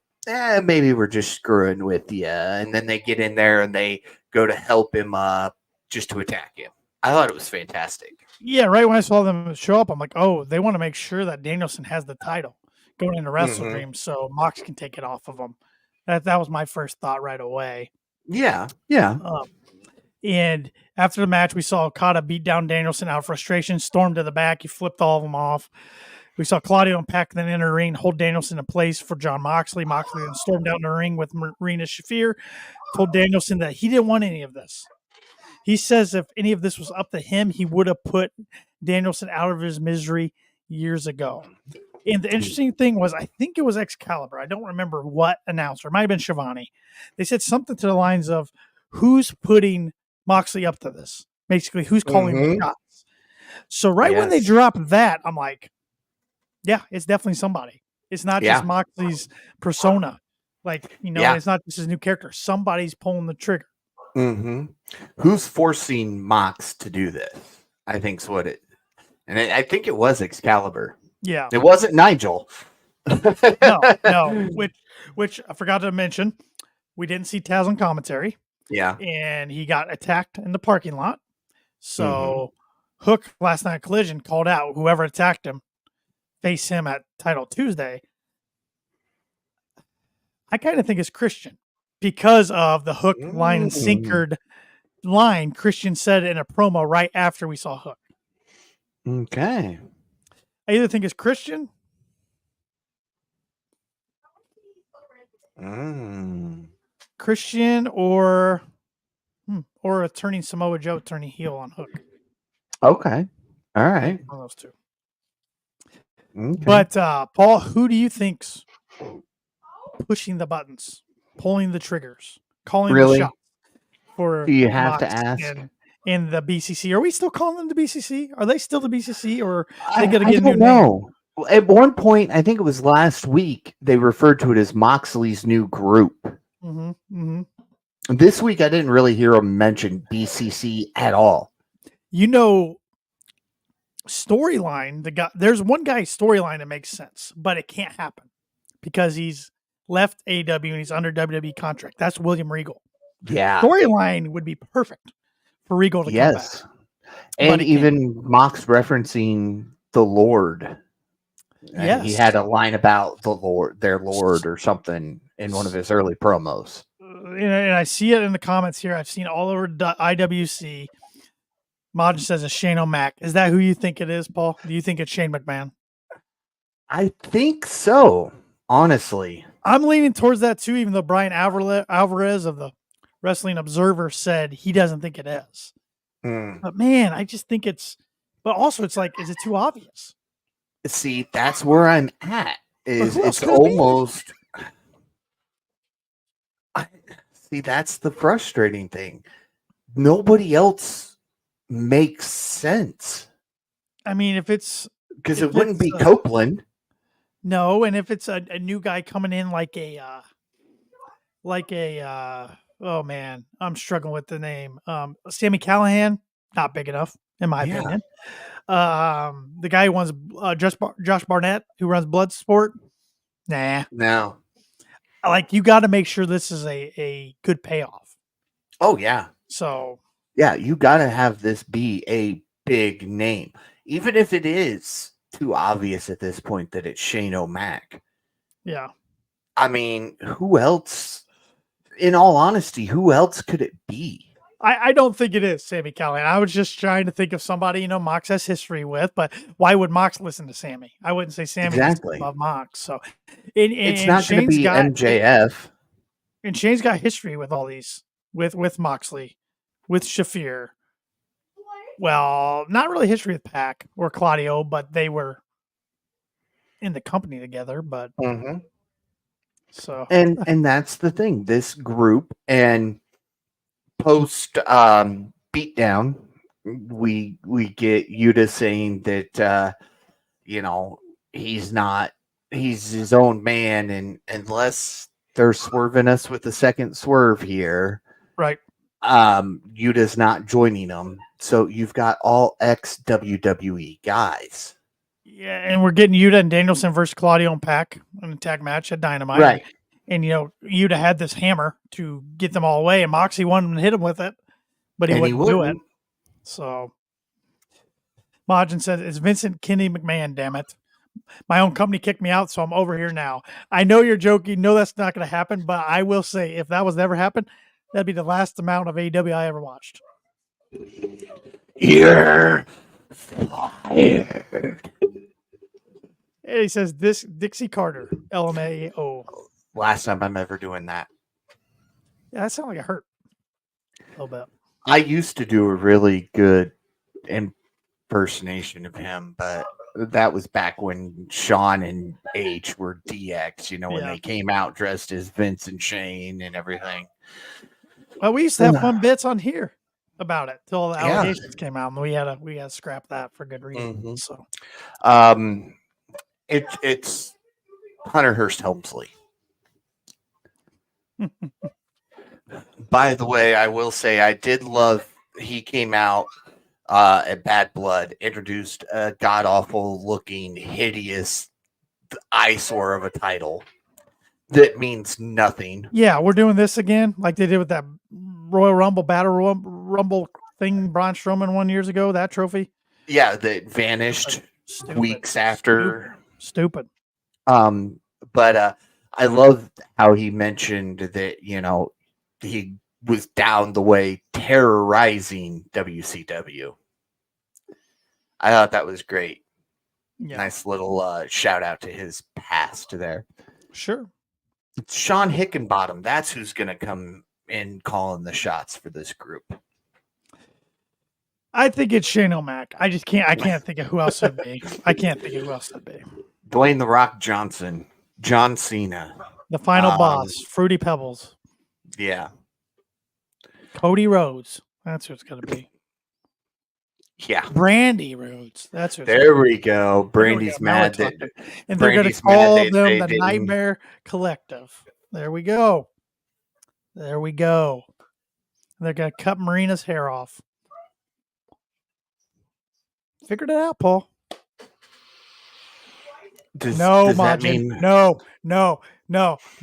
maybe we're just screwing with you. And then they get in there and they go to help him just to attack him. I thought it was fantastic. Yeah, right when I saw them show up, I'm like, oh, they want to make sure that Danielson has the title going into Wrestle Dream so Mox can take it off of him. That was my first thought right away. Yeah. And after the match, we saw Okada beat down Danielson out of frustration, stormed to the back. He flipped all of them off. We saw Claudio and Pac then enter the ring, hold Danielson in place for Jon Moxley. Moxley then stormed out in the ring with Marina Shafir, told Danielson that he didn't want any of this. He says if any of this was up to him, he would have put Danielson out of his misery years ago. And the interesting thing was, I think it was Excalibur. I don't remember what announcer. It might have been Shivani. They said something to the lines of, who's putting Moxley up to this? Basically, who's calling the shots? So when they dropped that, I'm like, yeah, it's definitely somebody. It's not just Moxley's persona. It's not just his new character. Somebody's pulling the trigger. Mm-hmm. Who's forcing Mox to do this? I think's what it. And I think it was Excalibur. Yeah. It wasn't Nigel. No. Which I forgot to mention. We didn't see Taz on commentary. Yeah. And he got attacked in the parking lot. So Hook last night Collision called out whoever attacked him, face him at Title Tuesday. I kind of think it's Christian because of the Hook line and sinkered line Christian said in a promo right after we saw Hook. Okay. I either think it's Christian. Christian or a turning Samoa Joe turning heel on Hook. Okay. All right. One of those two. Okay. But Paul, who do you think's pushing the buttons, pulling the triggers, calling the shots for do you have Mox to ask in the BCC? Are we still calling them the BCC? Are they still the BCC, or are they I going to get a new name? At one point, I think it was last week, they referred to it as Moxley's new group. This week, I didn't really hear him mention BCC at all. Storyline, there's one guy's storyline that makes sense, but it can't happen because he's left AEW and he's under WWE contract. That's William Regal. Yeah. Storyline would be perfect for Regal to come back. And even Mox referencing the Lord. Yes. He had a line about the Lord, their Lord or something in one of his early promos. And I see it in the comments here. I've seen all over IWC. Majin says it's Shane O'Mac. Is that who you think it is, Paul? Do you think it's Shane McMahon? I think so, honestly. I'm leaning towards that too, even though Brian Alvarez of the Wrestling Observer said he doesn't think it is. But man, I just think it's. But also, it's like, is it too obvious? See, that's where I'm at. It's almost. See, that's the frustrating thing. Nobody else makes sense. I mean, if it's because it wouldn't be Copeland. No, and if it's a new guy coming in like a oh man, I'm struggling with the name. Sami Callihan, not big enough in my opinion. The guy who runs Josh Barnett, who runs Bloodsport, no. Like, you got to make sure this is a good payoff. Oh yeah. So yeah, you got to have this be a big name, even if it is too obvious at this point that it's Shane O'Mac. Yeah. I mean, who else? In all honesty, who else could it be? I don't think it is Sami Callihan. I was just trying to think of somebody, Mox has history with, but why would Mox listen to Sammy? I wouldn't say Sammy above Mox. So it's not going to be MJF. And Shane's got history with all these, with Moxley, with Shafir. well, not really history with Pac or Claudio, but they were in the company together. But so And that's the thing. This group and post beatdown, we get Yuta saying that he's not he's his own man, and unless they're swerving us with the second swerve here, right. Yuta's not joining them. So you've got all ex WWE guys. Yeah, and we're getting Yuta and Danielson versus Claudio and Pac in a tag match at Dynamite. Right. And Yuta had this hammer to get them all away, and Moxley wanted to hit him with it, but he wouldn't do it. So Majin said, "It's Vincent Kennedy McMahon, damn it. My own company kicked me out, so I'm over here now." I know you're joking. No, that's not going to happen, but I will say if that was never happened, that'd be the last amount of AEW I ever watched. You're fired. And he says, "This Dixie Carter, LMAO." Last time I'm ever doing that. Yeah, that sounded like it hurt a little bit. I used to do a really good impersonation of him, but that was back when Sean and H were DX, when they came out dressed as Vince and Shane and everything. Well, we used to have fun bits on here about it till the allegations came out, and we had to scrap that for good reason. So, it's Hunter Hearst Helmsley. By the way, I will say I did love he came out at Bad Blood, introduced a god awful looking, hideous eyesore of a title that means nothing. Yeah, we're doing this again, like they did with that Royal Rumble Battle Rumble thing Braun Strowman won years ago. That trophy. Yeah, that vanished weeks after. Stupid. But I love how he mentioned that he was down the way terrorizing WCW. I thought that was great. Yeah. Nice little shout out to his past there. Sure. It's Sean Hickenbottom. That's who's going to come in calling the shots for this group. I think it's Shane O'Mac. I can't think of who else it'd be. Dwayne "The Rock" Johnson. John Cena. The final boss. Fruity Pebbles. Yeah. Cody Rhodes. That's who it's going to be. Yeah. Brandy Rhodes. That's who there we go. Brandy's mad. And they're going to call them the Nightmare Collective. There we go. They're going to cut Marina's hair off. Figured it out, Paul. No.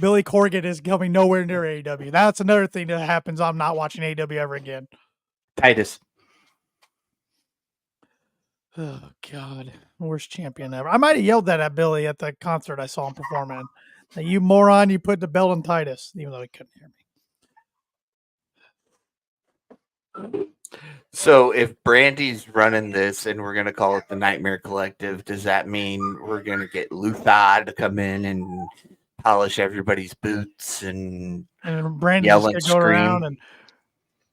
Billy Corgan is coming nowhere near AEW. That's another thing that happens. I'm not watching AEW ever again. Titus. Oh, God. Worst champion ever. I might have yelled that at Billy at the concert I saw him perform in. Now, you moron, you put the belt on Titus, even though he couldn't hear me. So if Brandy's running this and we're going to call it the Nightmare Collective, does that mean we're going to get Luther to come in and polish everybody's boots and Brandy's going to go around and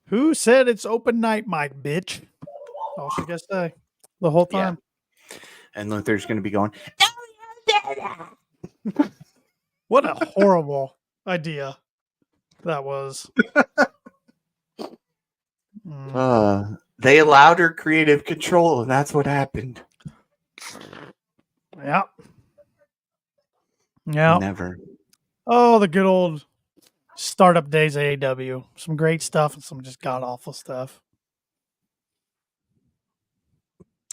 who said it's open night, Mike, bitch? All she got to say the whole time. Yeah. And Luther's going to be going, what a horrible idea that was. They allowed her creative control, and that's what happened. Yeah. Never. Oh, the good old startup days of AEW. Some great stuff and some just god awful stuff.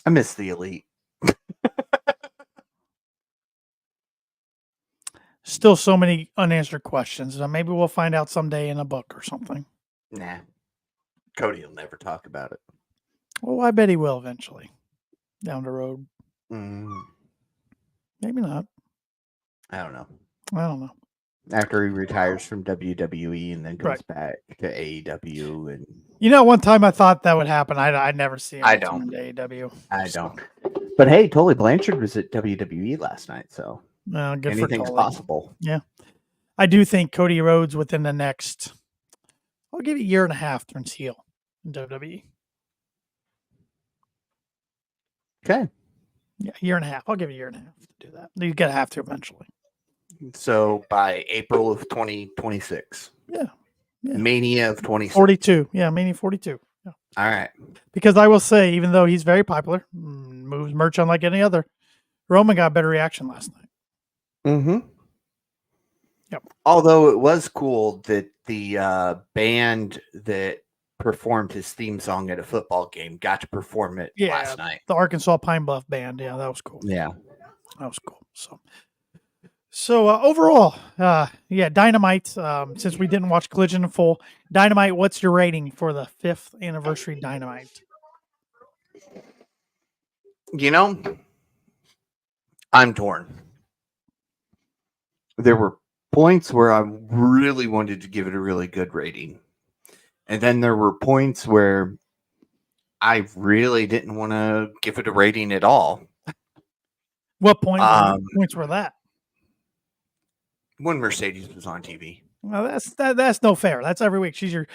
I miss the Elite. Still so many unanswered questions. Maybe we'll find out someday in a book or something. Nah. Cody will never talk about it. Well, I bet he will eventually. Down the road. Maybe not. I don't know. After he retires from WWE and then goes back to AEW. And one time I thought that would happen. I'd never see him. I don't. AEW. I don't. But hey, Tully Blanchard was at WWE last night, so anything's possible. Yeah. I do think Cody Rhodes within the next, I'll give it a year and a half, turns heel in WWE. Okay. Yeah, a year and a half. I'll give you a year and a half to do that. You gotta have to eventually. So by April of 2026. Yeah. Mania of 26. 42. Yeah, Mania 42. Yeah. All right. Because I will say, even though he's very popular, moves merch unlike any other, Roman got a better reaction last night. Mm-hmm. Yep. Although it was cool that the band that performed his theme song at a football game got to perform it last night. The Arkansas Pine Bluff Band. Yeah, that was cool. Yeah. That was cool. So overall, Dynamite. Since we didn't watch Collision in full, Dynamite. What's your rating for the 5th anniversary Dynamite? You know, I'm torn. There were points where I really wanted to give it a really good rating. And then there were points where I really didn't want to give it a rating at all. What points were that? When Mercedes was on TV. Well, that's no fair. That's every week. She's your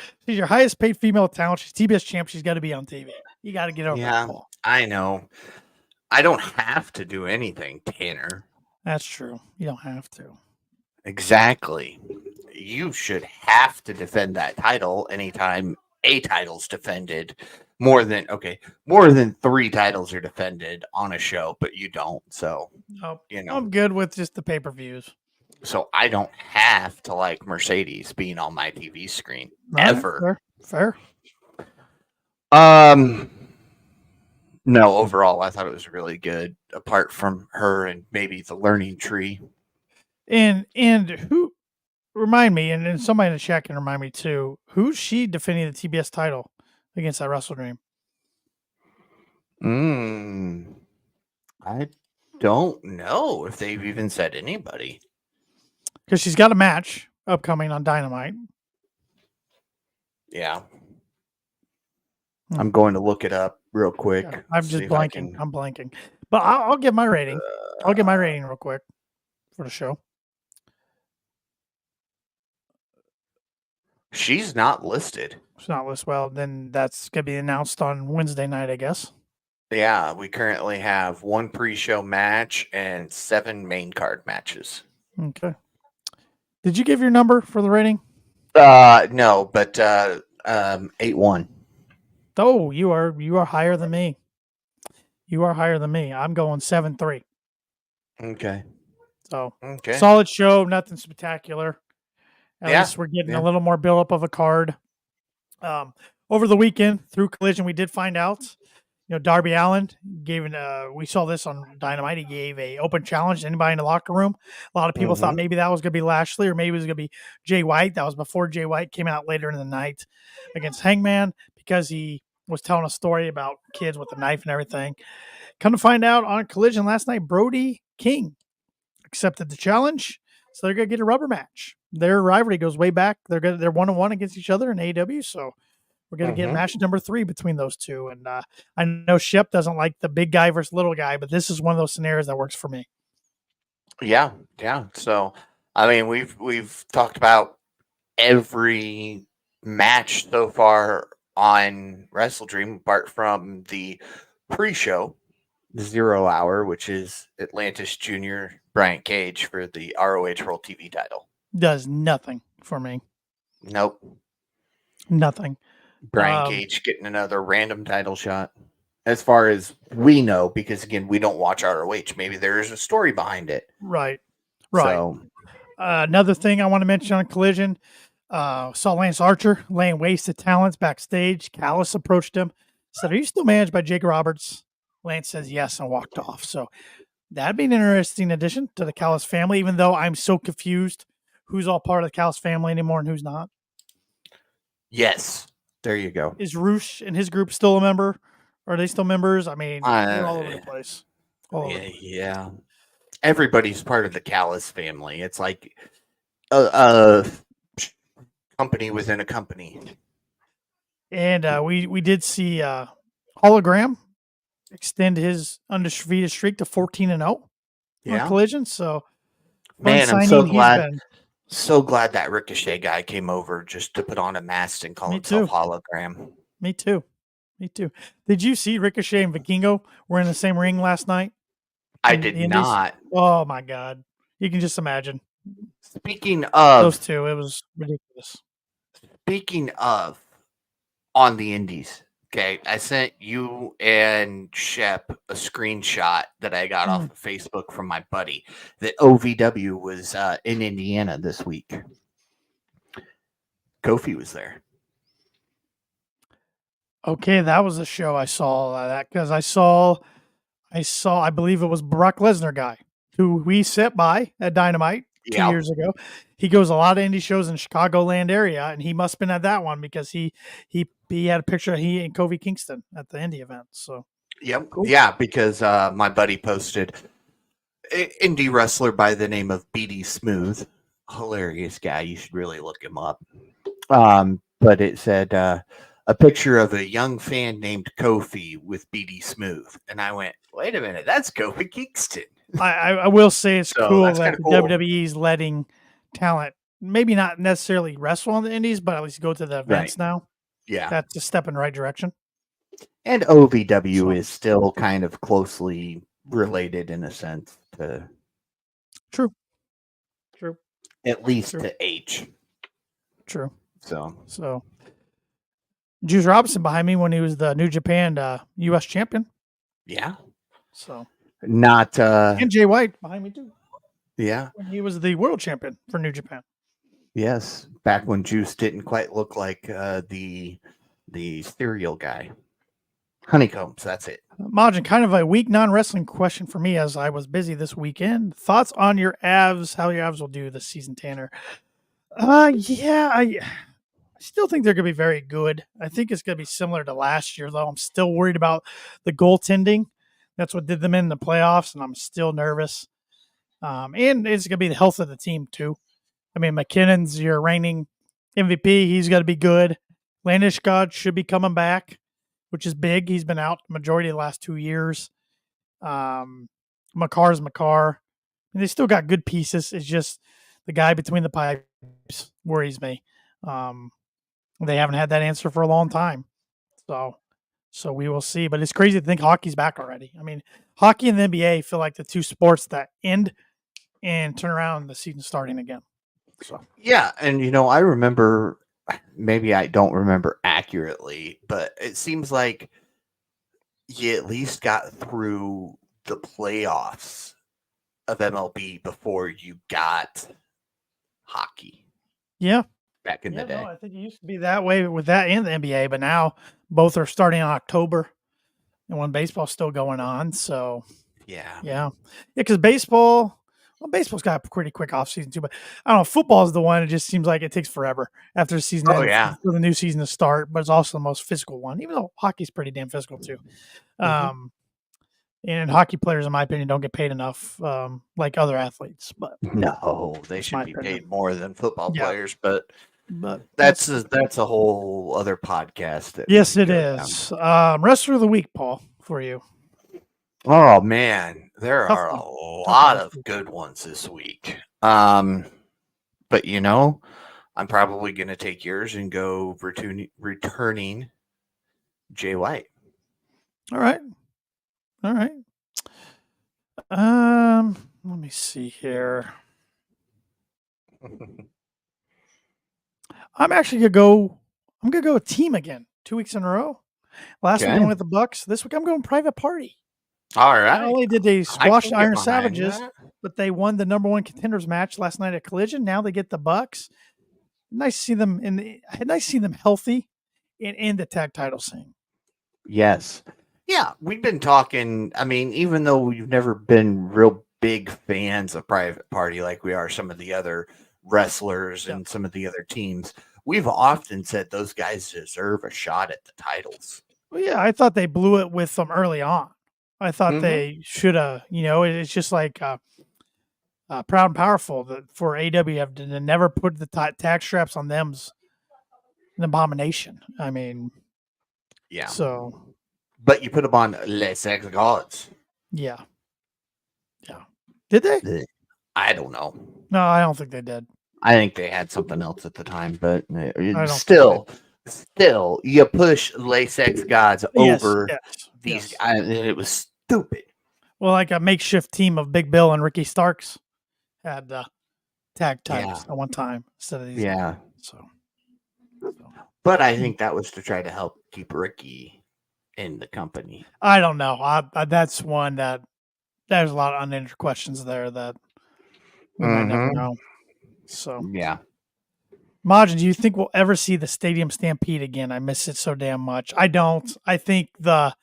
highest paid female talent. She's TBS champ. She's got to be on TV. You got to get over that ball. I know. I don't have to do anything, Tanner. That's true. You don't have to. Exactly. You should have to defend that title anytime a title's defended. More than 3 titles are defended on a show, but you don't. So, I'm good with just the pay-per-views. So I don't have to like Mercedes being on my TV screen ever. Fair. No, overall, I thought it was really good. Apart from her and maybe the learning tree. And who remind me, and somebody in the chat can remind me too. Who's she defending the TBS title against that Wrestle Dream? I don't know if they've even said anybody. Because she's got a match upcoming on Dynamite. Yeah. I'm going to look it up real quick. Yeah, I'm just blanking. I'm blanking. But I'll give my rating. I'll give my rating real quick for the show. She's not listed. She's not listed. Well, then that's going to be announced on Wednesday night, I guess. Yeah, we currently have 1 pre-show match and 7 main card matches. Okay. Did you give your number for the rating? No, but 8-1. Oh, you are higher than me. You are higher than me. I'm going 7-3. Okay. So solid show, nothing spectacular. At least we're getting a little more build up of a card. Over the weekend through Collision, we did find out. Darby Allin gave we saw this on Dynamite. He gave a open challenge to anybody in the locker room. A lot of people thought maybe that was going to be Lashley or maybe it was going to be Jay White. That was before Jay White came out later in the night against Hangman because he was telling a story about kids with a knife and everything. Come to find out on Collision last night, Brody King accepted the challenge. So they're going to get a rubber match. Their rivalry goes way back. They're 1-1 against each other in AEW. So we're going to get match number 3 between those two. And I know Shep doesn't like the big guy versus little guy, but this is one of those scenarios that works for me. Yeah. So, I mean, we've talked about every match so far on Wrestle Dream, apart from the pre-show, the 0 hour, which is Atlantis Jr. Brian Cage for the ROH World TV title. Does nothing for me. Nope. Nothing. Brian Cage getting another random title shot. As far as we know, because again, we don't watch ROH. Maybe there is a story behind it. Right. So, another thing I want to mention on Collision, saw Lance Archer laying waste of talents backstage. Callis approached him, said, "Are you still managed by Jake Roberts?" Lance says yes and walked off. So that'd be an interesting addition to the Callis family, even though I'm so confused who's all part of the Callis family anymore and who's not. Yes. There you go. Is Roosh and his group still a member? Are they still members? I mean, they're all over the place. Yeah. Everybody's part of the Callis family. It's like a company within a company. And we did see Hologram extend his undefeated streak to 14-0 on Collision. So, man, I'm so glad that Ricochet guy came over just to put on a mask and call himself Hologram. Me too. Me too. Did you see Ricochet and Vikingo were in the same ring last night? I in did the Indies? not. Oh my God. You can just imagine Speaking those of, two. It was ridiculous. speaking of, on the Indies. Okay, I sent you and Shep a screenshot that I got off of Facebook from my buddy that OVW was in Indiana this week. Kofi was there. Okay, that was a show I saw that because I saw, I believe it was Brock Lesnar guy who we sat by at Dynamite 2 years ago. He goes a lot of indie shows in Chicagoland area, and he must have been at that one because he had a picture of he and Kofi Kingston at the indie event. So Yep. Cool. Yeah, because my buddy posted indie wrestler by the name of BD Smooth. Hilarious guy. You should really look him up. But it said a picture of a young fan named Kofi with BD Smooth. And I went, wait a minute, that's Kofi Kingston. I will say it's So cool that's that kinda the cool. WWE's letting talent maybe not necessarily wrestle on the indies, but at least go to the events now. Yeah. That's a step in the right direction. And OVW So- is still kind of closely related in a sense to True. at least True. to H. True. So So Juice Robinson behind me when he was the New Japan US champion. yeah. So Not and Jay White behind me too. yeah. When he was the world champion for New Japan. Yes. Back when Juice didn't quite look like the cereal guy. Honeycombs, that's it. Majin, kind of a weak non-wrestling question for me as I was busy this weekend. Thoughts on your Avs, how your Avs will do this season, Tanner? Yeah, I still think they're going to be very good. I think it's going to be similar to last year, though. I'm still worried about the goaltending. That's what did them in the playoffs, and I'm still nervous. And it's going to be the health of the team, too. I mean, McKinnon's your reigning MVP. He's got to be good. Landeskog should be coming back, which is big. He's been out the majority of the last 2 years. Makar's Makar. And they still got good pieces. It's just the guy between the pipes worries me. They haven't had that answer for a long time. So we will see. But it's crazy to think hockey's back already. I mean, hockey and the NBA feel like the two sports that end and turn around the season starting again. So Yeah, and I remember, maybe I don't remember accurately, but it seems like you at least got through the playoffs of MLB before you got hockey yeah. back in the day. No, I think it used to be that way with that and the NBA, but now both are starting in October, and when baseball's still going on. So Yeah. Because baseball's got a pretty quick off season too. But I don't know, football is the one. It just seems like it takes forever after the season Oh, ends yeah. for the new season to start. But it's also the most physical one, even though hockey's pretty damn physical too. And hockey players, in my opinion, don't get paid enough like other athletes. But No, they should my be opinion. paid more than football Yeah. players, but but that's a whole other podcast. That we yes, could it go is. down. Wrestler of the week, Paul, for you. Oh man, there Tough are one. a lot of good ones this week. But I'm probably going to take yours and go returning Jay White. All right. Let me see here. I'm actually gonna go. I'm gonna go with team again. 2 weeks in a row. Last week I Okay. went with the Bucks. This week I'm going private party. All right. Not only did they I squash can the get Iron behind Savages, that. but they won the number one contenders match last night at Collision. Now they get the Bucks. Nice to see them nice to see them healthy and in the tag title scene. Yes. Yeah, we've been talking. I mean, even though we've never been real big fans of Private Party like we are some of the other wrestlers and some of the other teams, we've often said those guys deserve a shot at the titles. Well, yeah, I thought they blew it with them early on. I thought Mhm. they should have, it's just like Proud and Powerful that for AEW have to never put the tag straps on them's an abomination. I mean, Yeah. so But you put them on Les Sex Gods. yeah. Did they? I don't know. No, I don't think they did. I think they had something else at the time, but don't still, still, you push latex gods over these yes. guys, and it was stupid. Well, like a makeshift team of Big Bill and Ricky Starks had tag titles at one time instead of these guys. So. But I think that was to try to help keep Ricky in the company. I don't know. That's one that there's a lot of unanswered questions there that we might never know. So yeah. Majin, do you think we'll ever see the Stadium Stampede again? I miss it so damn much. I don't. I think the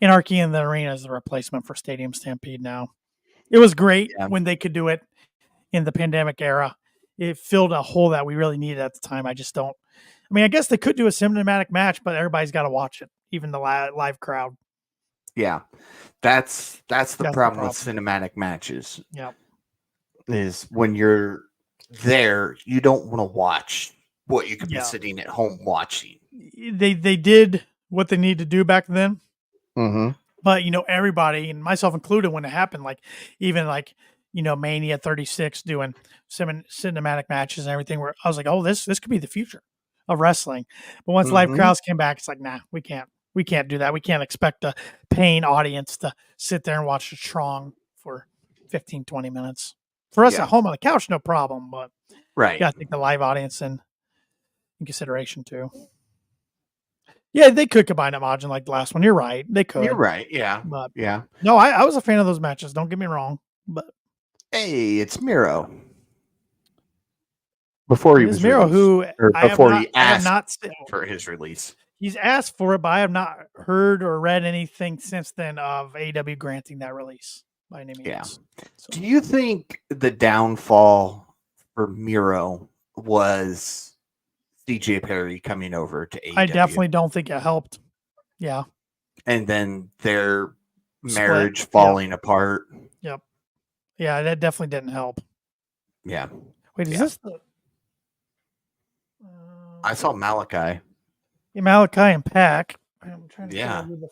Anarchy in the Arena is the replacement for Stadium Stampede now. It was great when they could do it in the pandemic era. It filled a hole that we really needed at the time. I just don't. I mean, I guess they could do a cinematic match, but everybody's got to watch it, even the live crowd. Yeah, that's the problem with cinematic matches. Yeah, is when you're there, you don't want to watch what you could be sitting at home watching. They did what they needed to do back then. Mm-hmm. But, everybody, and myself included, when it happened, even Mania 36 doing cinematic matches and everything, where I was like, oh, this could be the future of wrestling. But once live crowds came back, it's like, nah, we can't do that. We can't expect a paying audience to sit there and watch a Strong for 15, 20 minutes. For us at home on the couch, no problem, but you got to take the live audience in consideration too. Yeah, they could combine a Majin like the last one. You're right. They could. You're right. Yeah. But yeah. No, I was a fan of those matches. Don't get me wrong. But hey, it's Miro. Before he was Miro, released, who before he asked for his release. He's asked for it, but I have not heard or read anything since then of AEW granting that release by any means. Yeah. So. Do you think the downfall for Miro was CJ Perry coming over to AEW? I definitely don't think it helped. Yeah. And then their marriage falling apart. Yep. Yeah, that definitely didn't help. Yeah. Wait, is this the... I saw Malachi. Yeah, Malachi and Pac. I'm trying to figure out who the...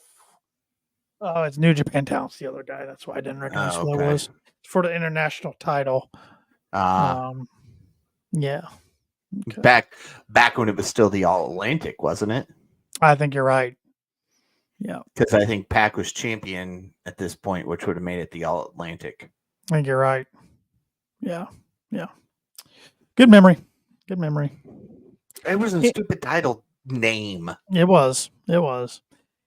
Oh, it's New Japan Talent's the other guy. That's why I didn't recognize who that was. For the international title. Yeah. Okay. Back when it was still the All Atlantic, wasn't it? I think you're right. Yeah. Because I think Pac was champion at this point, which would have made it the All Atlantic. I think you're right. Yeah. Yeah. Good memory. Good memory. It was a stupid title name. It was.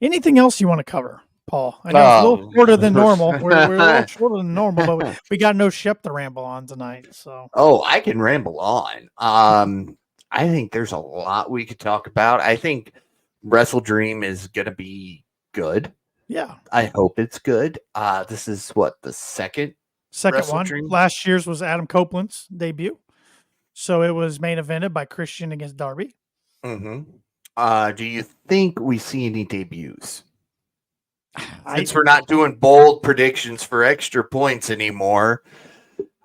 Anything else you want to cover, Paul? I know it's a little shorter than normal. We're a little shorter than normal, but we got no Shep to ramble on tonight. So. Oh, I can ramble on. I think there's a lot we could talk about. I think Wrestle Dream is going to be good. Yeah. I hope it's good. This is what, the second one. Dream? Last year's was Adam Copeland's debut. So it was main evented by Christian against Darby. Mm-hmm. Do you think we see any debuts? Since we're not doing bold predictions for extra points anymore,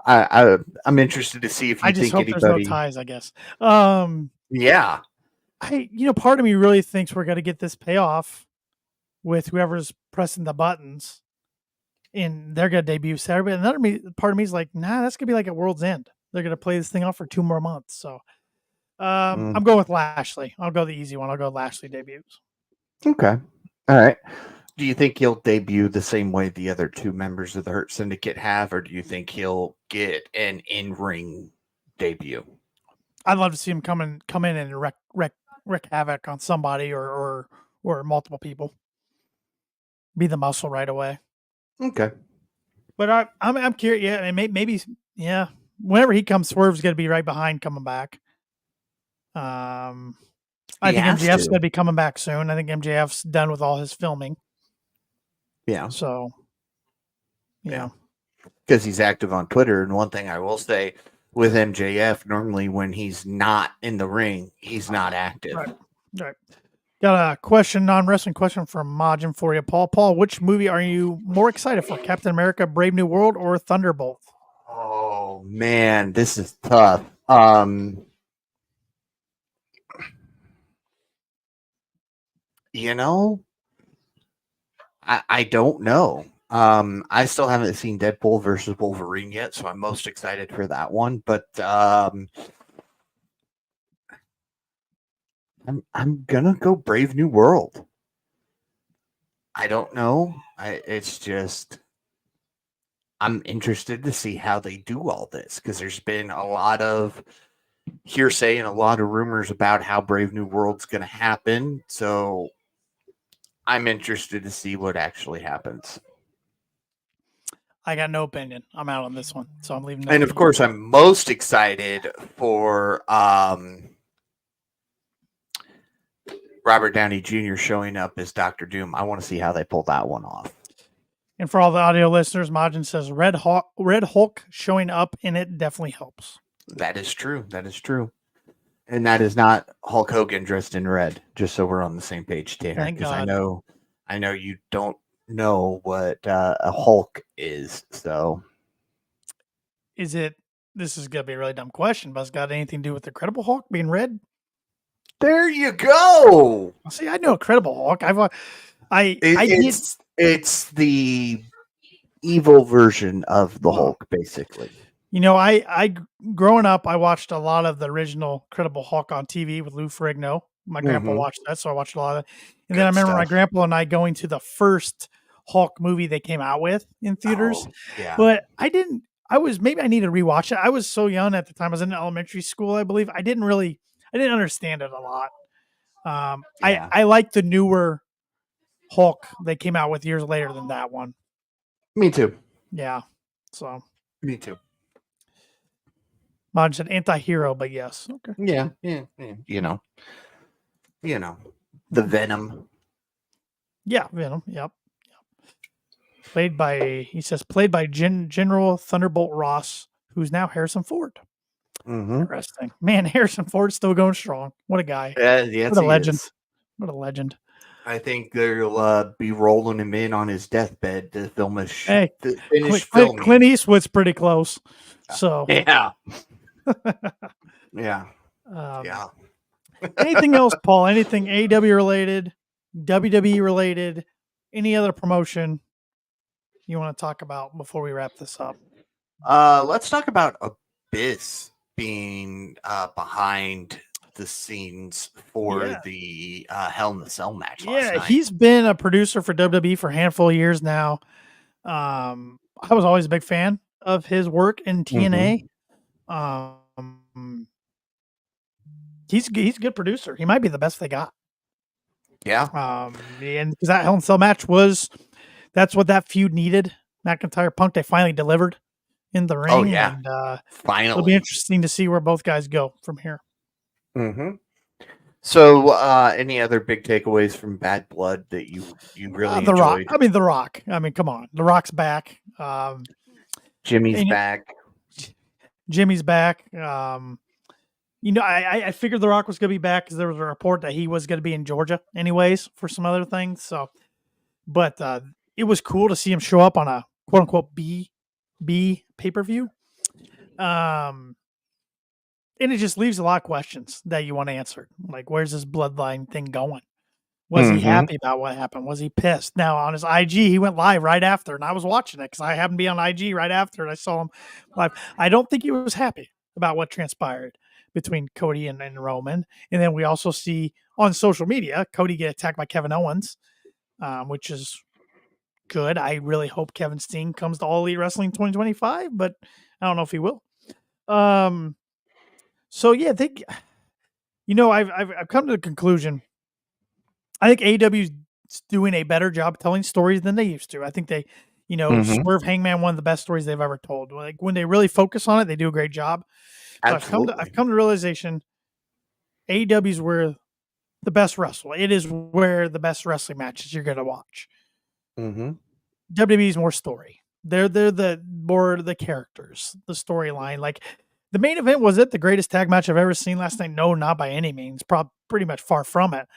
I'm interested to see if you think anybody. There's no ties, I guess. Yeah. Part of me really thinks we're going to get this payoff with whoever's pressing the buttons, and they're going to debut Saturday. Another part of me is like, nah, that's going to be like at World's End. They're going to play this thing off for 2 more months. So I'm going with Lashley. I'll go the easy one. I'll go Lashley debuts. Okay. All right. Do you think he'll debut the same way the other 2 members of the Hurt Syndicate have, or do you think he'll get an in-ring debut? I'd love to see him come in and wreak havoc on somebody or multiple people. Be the muscle right away. Okay. But I'm curious. Yeah, and maybe yeah. Whenever he comes, Swerve's going to be right behind coming back. I think MJF's going to be coming back soon. I think MJF's done with all his filming. Yeah. So, yeah. Because he's active on Twitter. And one thing I will say with MJF, normally when he's not in the ring, he's not active. Right. Got a question, non-wrestling question from Majin for you, Paul. Paul, which movie are you more excited for? Captain America, Brave New World, or Thunderbolt? Oh, man, this is tough. I don't know. I still haven't seen Deadpool versus Wolverine yet, so I'm most excited for that one. But I'm gonna go Brave New World. I don't know. It's just I'm interested to see how they do all this because there's been a lot of hearsay and a lot of rumors about how Brave New World's going to happen. So I'm interested to see what actually happens. I got no opinion. I'm out on this one, so I'm leaving. And of course, I'm most excited for Robert Downey Jr. showing up as Dr. Doom. I want to see how they pull that one off. And for all the audio listeners, Majin says Red Hulk showing up in it definitely helps. That is true. That is true. And that is not Hulk Hogan dressed in red, just so we're on the same page, Tanner. Because I know you don't know what a Hulk is. So is it? This is gonna be a really dumb question, but it's got anything to do with the Incredible Hulk being red? There you go. See, I know Incredible Hulk. It's the evil version of the Hulk, basically. You know, I growing up, I watched a lot of the original Incredible Hulk on TV with Lou Ferrigno. My grandpa watched that, so I watched a lot of it. And then I remember my grandpa and I going to the first Hulk movie they came out with in theaters. Oh, yeah. But I need to rewatch it. I was so young at the time. I was in elementary school, I believe. I didn't understand it a lot. I like the newer Hulk they came out with years later than that one. Me too. Yeah. So me too. Mod said anti-hero, but yes. Okay. Yeah. You know, the Venom. Yeah, Venom. Yep. Played by General Thunderbolt Ross, who's now Harrison Ford. Mm-hmm. Interesting. Man, Harrison Ford's still going strong. What a guy. Yes, what a legend. Is. What a legend. I think they'll be rolling him in on his deathbed to film a finish filming. Clint Eastwood's pretty close. So yeah. Yeah. Anything else, Paul? Anything AEW related, WWE related, any other promotion you want to talk about before we wrap this up? Let's talk about Abyss being behind the scenes for the Hell in the Cell match last night. He's been a producer for WWE for a handful of years now. I was always a big fan of his work in TNA. He's a good producer. He might be the best they got. Yeah. And because that Hell in a Cell match that's what that feud needed. McIntyre Punk, they finally delivered in the ring. Oh yeah. And, finally. It'll be interesting to see where both guys go from here. Mm-hmm. So, any other big takeaways from Bad Blood that you really enjoyed? The Rock. I mean, come on. The Rock's back. Jimmy's back. Jimmy's back. I figured The Rock was going to be back because there was a report that he was going to be in Georgia anyways for some other things. So, but it was cool to see him show up on a quote unquote B pay-per-view. And it just leaves a lot of questions that you want answered. Like, where's this bloodline thing going? Was he happy about what happened? Was he pissed? Now, on his IG, he went live right after, and I was watching it because I happened to be on IG right after, and I saw him live. I don't think he was happy about what transpired between Cody and Roman. And then we also see on social media, Cody get attacked by Kevin Owens, which is good. I really hope Kevin Steen comes to All Elite Wrestling 2025, but I don't know if he will. So yeah, I've come to the conclusion. I think AEW is doing a better job telling stories than they used to. I think they, Swerve Hangman, one of the best stories they've ever told. Like when they really focus on it, they do a great job. So I've come to realization AEW is where the best wrestle. It is where the best wrestling matches you're going to watch. Mm-hmm. WWE is more story. They're the more the characters, the storyline. Like the main event, was it the greatest tag match I've ever seen last night? No, not by any means. Pretty much far from it.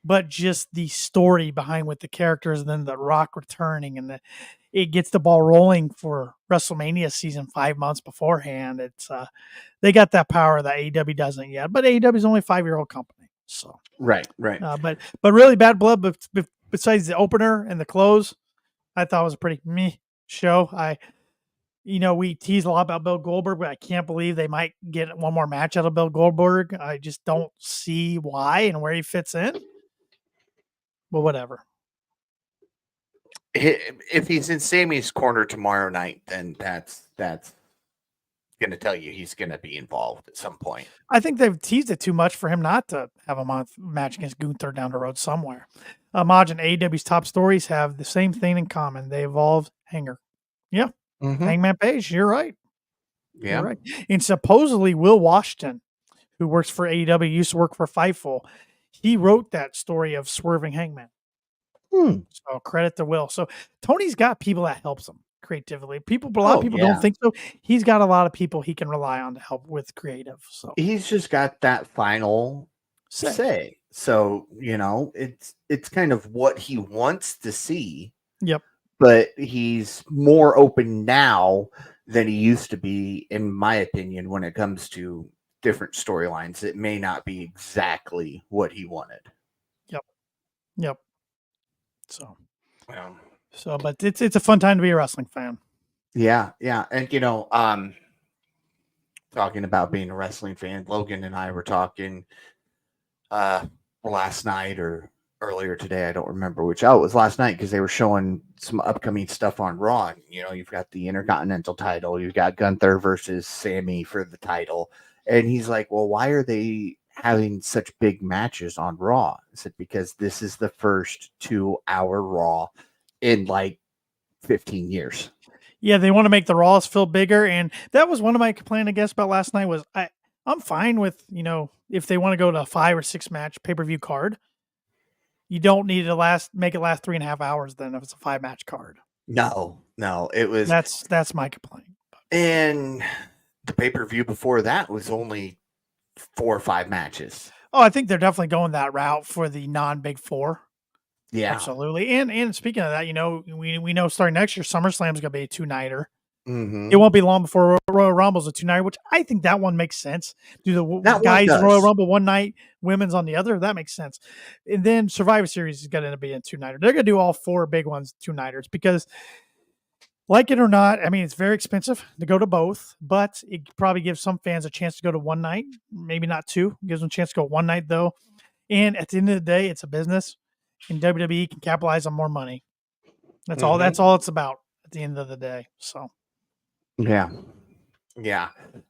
But just the story behind with the characters, and then the Rock returning, and it gets the ball rolling for WrestleMania season 5 months beforehand. It's they got that power that AEW doesn't yet. But AEW is only a 5-year-old company, so right. But really, Bad Blood. But besides the opener and the close, I thought it was a pretty meh show. we tease a lot about Bill Goldberg, but I can't believe they might get one more match out of Bill Goldberg. I just don't see why and where he fits in. But whatever. If he's in Sammy's corner tomorrow night, then that's going to tell you he's going to be involved at some point. I think they've teased it too much for him not to have a match against Gunther down the road somewhere. Maj and AEW's top stories have the same thing in common. They evolved Hanger. Yeah. Hangman Page, you're right. Yeah. You're right. And supposedly Will Washington, who works for AEW, used to work for Fightful. He wrote that story of swerving Hangman. So credit to Will. So Tony's got people that helps him creatively. A lot of people don't think so. He's got a lot of people he can rely on to help with creative. So he's just got that final say. So, it's kind of what he wants to see. Yep. But he's more open now than he used to be, in my opinion, when it comes to different storylines. It may not be exactly what he wanted. Yep. But it's a fun time to be a wrestling fan. Yeah. And, talking about being a wrestling fan, Logan and I were talking last night or earlier today. I don't remember which. It was last night because they were showing some upcoming stuff on Raw. You've got the Intercontinental title. You've got Gunther versus Sammy for the title. And he's like, well, why are they having such big matches on Raw? I said, because this is the first 2-hour Raw in like 15 years. Yeah, they want to make the Raws feel bigger. And that was one of my complaints, I guess, about last night was I'm fine with, if they want to go to a 5 or 6 match pay-per-view card. You don't need to make it last 3.5 hours then if it's a 5-match card. No, it was. That's my complaint. And the pay-per-view before that was only 4 or 5 matches. Oh, I think they're definitely going that route for the non-Big Four. Yeah, absolutely. And speaking of that, we know starting next year, SummerSlam is going to be a 2-nighter. Mm-hmm. It won't be long before Royal Rumble's a 2-nighter, which I think that one makes sense. Do the guys Royal Rumble one night, women's on the other? That makes sense. And then Survivor Series is going to be a 2-nighter. They're going to do all 4 big ones 2-nighters because, like it or not, I mean, it's very expensive to go to both, but it probably gives some fans a chance to go to one night, maybe not 2. It gives them a chance to go one night though. And at the end of the day, it's a business, and WWE can capitalize on more money. That's all. That's all it's about at the end of the day. So. Yeah.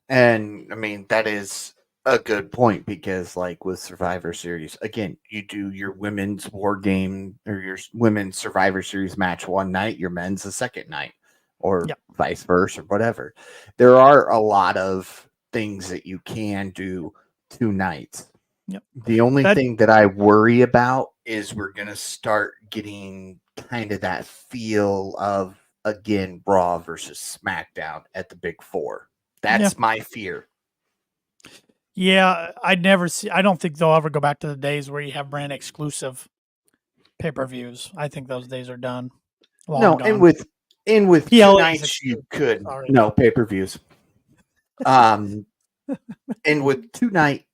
And I mean, that is a good point because like with Survivor Series, again, you do your women's war game or your women's Survivor Series match one night, your men's the second night or vice versa or whatever. There are a lot of things that you can do 2 nights. Yep. The only thing that I worry about is we're going to start getting kind of that feel of, again, Raw versus SmackDown at the Big Four. That's my fear. Yeah, I don't think they'll ever go back to the days where you have brand exclusive pay-per-views. I think those days are done. Gone. and with 2 nights you could pay-per-views. And with 2-night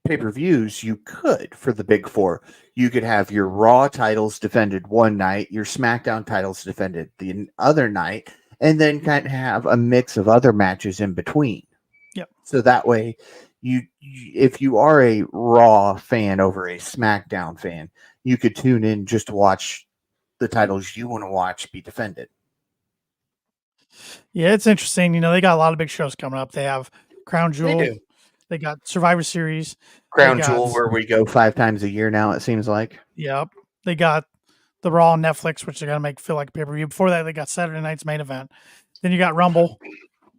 pay-per-views, you could for the Big Four. You could have your Raw titles defended one night, your SmackDown titles defended the other night, and then kind of have a mix of other matches in between. Yep. So that way, if you are a Raw fan over a SmackDown fan, you could tune in just to watch the titles you want to watch be defended. Yeah, it's interesting. They got a lot of big shows coming up. They have Crown Jewel. They got Survivor Series. Crown Jewel, where we go 5 times a year now, it seems like. Yep. They got the Raw on Netflix, which they're going to make feel like a pay-per-view. Before that, they got Saturday night's main event. Then you got Rumble.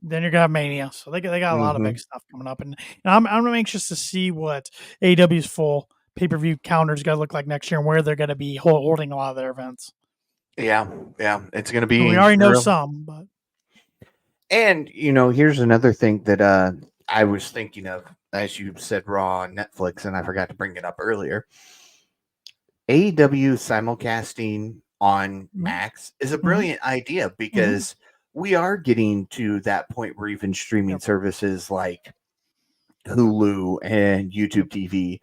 Then you're going to have Mania. So they got a lot of big stuff coming up. And I'm anxious to see what AEW's full pay-per-view calendar is going to look like next year and where they're going to be holding a lot of their events. Yeah. It's going to be. We already know some, but. And, here's another thing that I was thinking of, as you said, Raw on Netflix, and I forgot to bring it up earlier. AEW simulcasting on Max is a brilliant idea because we are getting to that point where even streaming services like Hulu and YouTube TV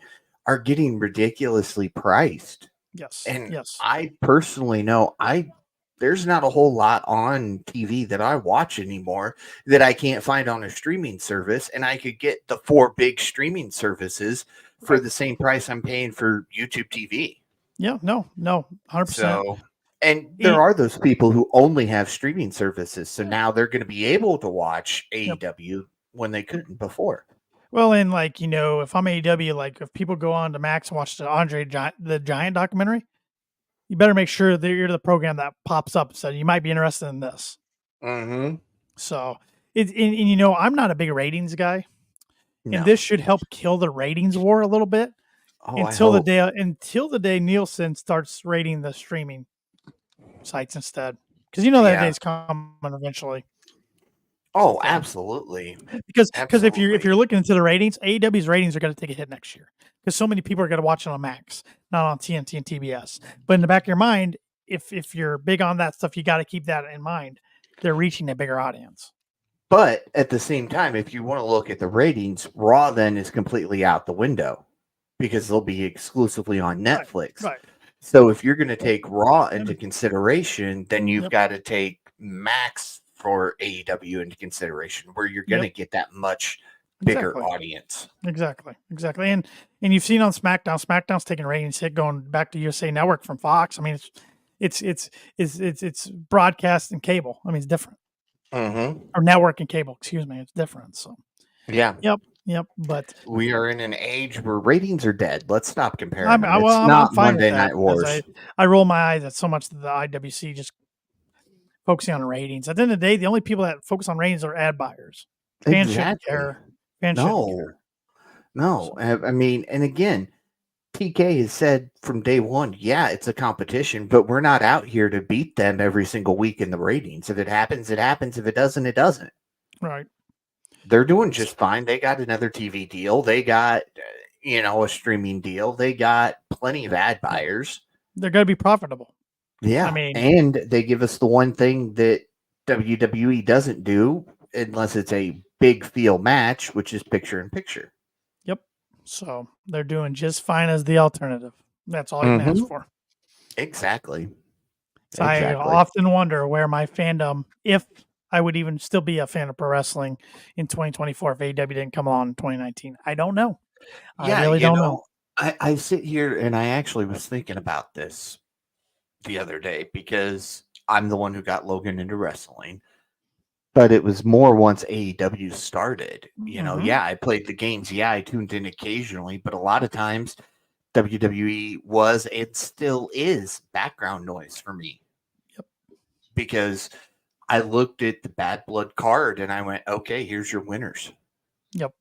are getting ridiculously priced. Yes. And I personally know I there's not a whole lot on TV that I watch anymore that I can't find on a streaming service, and I could get the 4 big streaming services for the same price I'm paying for YouTube TV. Yeah, no, 100%. So, and there are those people who only have streaming services, so now they're going to be able to watch AEW when they couldn't before. Well, and like, if I'm AEW, like if people go on to Max and watch the Andre the Giant documentary, you better make sure that you're the program that pops up. So you might be interested in this. Mm-hmm. So I'm not a big ratings guy, and No. this should help kill the ratings war a little bit until the day Nielsen starts rating the streaming sites instead, because that day's coming eventually. Oh, absolutely. Because if you're looking into the ratings, AEW's ratings are going to take a hit next year because so many people are going to watch it on Max, not on TNT and TBS. But in the back of your mind, if you're big on that stuff, you got to keep that in mind. They're reaching a bigger audience. But at the same time, if you want to look at the ratings, Raw then is completely out the window because they'll be exclusively on Netflix. Right. So if you're going to take Raw into consideration, then you've got to take Max for AEW into consideration, where you're going to get that much bigger audience. Exactly. And you've seen on SmackDown, SmackDown's taking ratings hit going back to USA Network from Fox. I mean, it's broadcast and cable. I mean, it's different. Mm-hmm. Or network and cable, excuse me. It's different. So yeah. Yep. But we are in an age where ratings are dead. Let's stop comparing. I'm not fine Monday with that Night Wars. I roll my eyes at so much of the IWC just focusing on ratings. At the end of the day, the only people that focus on ratings are ad buyers. Fans shouldn't care. No. I mean, and again, TK has said from day one, it's a competition, but we're not out here to beat them every single week in the ratings. If it happens, it happens. If it doesn't, it doesn't. Right. They're doing just fine. They got another TV deal. They got, a streaming deal. They got plenty of ad buyers. They're going to be profitable. Yeah. I mean, and they give us the one thing that WWE doesn't do unless it's a big field match, which is picture in picture. Yep. So they're doing just fine as the alternative. That's all you can ask for. Exactly. So I often wonder where my fandom, if I would even still be a fan of pro wrestling in 2024 if AEW didn't come along in 2019. I don't know. I really don't know. I sit here and I actually was thinking about this the other day because I'm the one who got Logan into wrestling. But it was more once AEW started. I played the games. Yeah, I tuned in occasionally, but a lot of times WWE was and still is background noise for me. Yep. Because I looked at the Bad Blood card and I went, okay, here's your winners. Yep.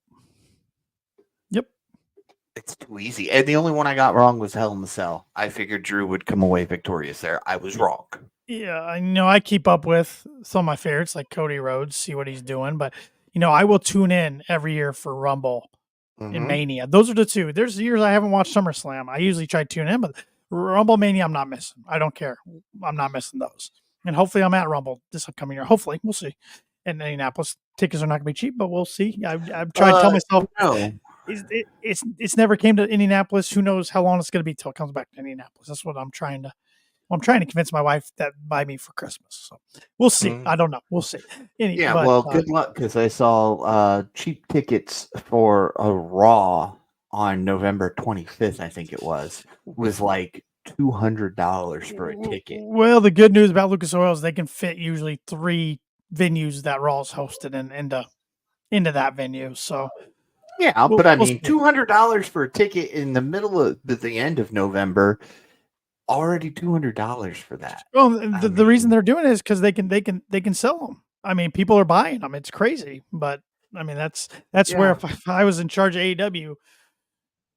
It's too easy. And the only one I got wrong was Hell in the Cell. I figured Drew would come away victorious there. I was wrong. Yeah, I keep up with some of my favorites like Cody Rhodes, see what he's doing. But, I will tune in every year for Rumble and Mania. Those are the two. There's years I haven't watched SummerSlam. I usually try to tune in, but Rumble, Mania, I'm not missing. I don't care. I'm not missing those. And hopefully I'm at Rumble this upcoming year. Hopefully. We'll see. In Indianapolis, tickets are not going to be cheap, but we'll see. I've tried to tell myself, no. It's never came to Indianapolis. Who knows how long it's going to be till it comes back to Indianapolis. That's what I'm trying to convince my wife that buy me for Christmas. So we'll see. I don't know. We'll see. Good luck, because I saw cheap tickets for a Raw on November 25th, I think it was like $200 for a ticket. Well, the good news about Lucas Oil is they can fit usually 3 venues that Raw's hosted into that venue. So but I mean, $200 for a ticket in the middle of the end of November. Already $200 for that. Well, the reason they're doing it is because they can sell them. I mean, people are buying them. It's crazy, but I mean that's where if I was in charge of AEW,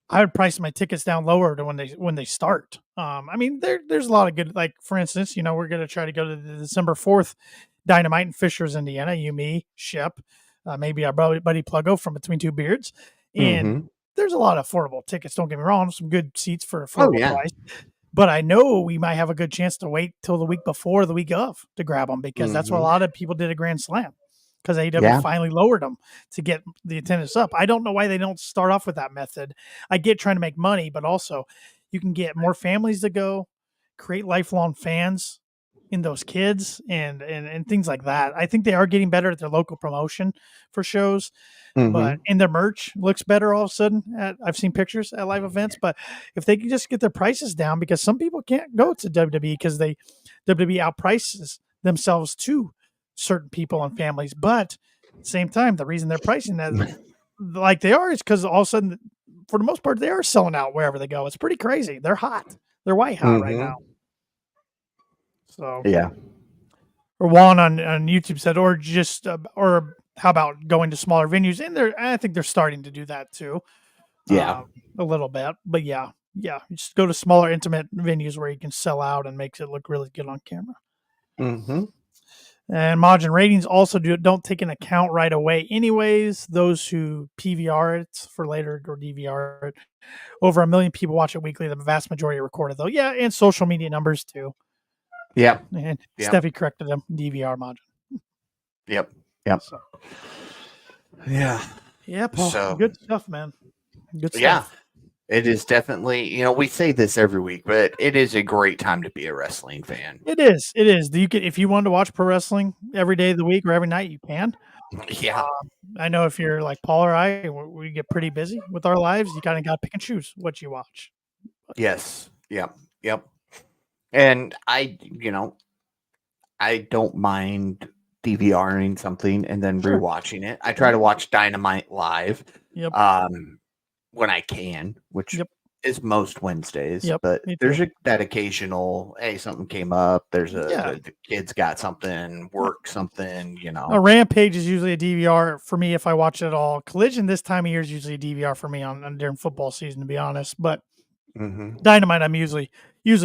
I would price my tickets down lower to when they start. I mean, there's a lot of good. Like for instance, we're gonna try to go to the December 4th Dynamite in Fishers, Indiana. You, me, Shep, maybe our buddy Pluggo from Between Two Beards, and there's a lot of affordable tickets. Don't get me wrong, some good seats for affordable price. But I know we might have a good chance to wait till the week before, the week of, to grab them because that's what a lot of people did at Grand Slam because AEW finally lowered them to get the attendance up. I don't know why they don't start off with that method. I get trying to make money, but also you can get more families to go, create lifelong fans, in those kids and things like that. I think they are getting better at their local promotion for shows, but and their merch looks better all of a sudden. I've seen pictures at live events, but if they can just get their prices down, because some people can't go to WWE because WWE outprices themselves to certain people and families, but at the same time, the reason they're pricing that like they are is because all of a sudden, for the most part, they are selling out wherever they go. It's pretty crazy. They're hot. They're white hot right now. So Yeah. or Juan on YouTube said, or just or how about going to smaller venues? And I think they're starting to do that too. Yeah. A little bit, but yeah, you just go to smaller, intimate venues where you can sell out and makes it look really good on camera. And margin ratings also don't take into account right away. Anyways, those who PVR it for later or DVR it, over 1 million people watch it weekly. The vast majority are recorded though. Yeah, and social media numbers too. Yep. And Steffi corrected them. DVR margin. Yep. So. Yeah. Yeah, Paul. So, good stuff, man. Good stuff. Yeah. It is definitely, we say this every week, but it is a great time to be a wrestling fan. It is. If you want to watch pro wrestling every day of the week or every night, you can. Yeah. I know if you're like Paul or I, we get pretty busy with our lives. You kind of got to pick and choose what you watch. Yes. Yep. And I don't mind DVRing something and then rewatching it. I try to watch Dynamite live. Yep. When I can, which is most Wednesdays. But there's that occasional, hey, something came up. There's the kids got something, work something, A Rampage is usually a DVR for me if I watch it at all. Collision this time of year is usually a DVR for me on during football season, to be honest. But Dynamite, I'm usually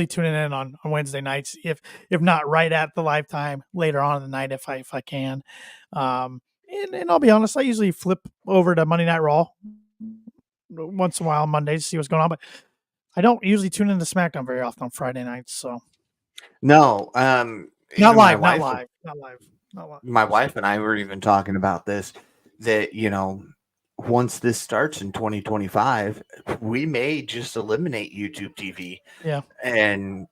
tuning in on Wednesday nights, if not right at the live time, later on in the night if I can. And I'll be honest, I usually flip over to Monday Night Raw once in a while on Mondays to see what's going on, but I don't usually tune into SmackDown very often on Friday nights. So no, not live. My wife and I were even talking about this, that once this starts in 2025, we may just eliminate YouTube TV and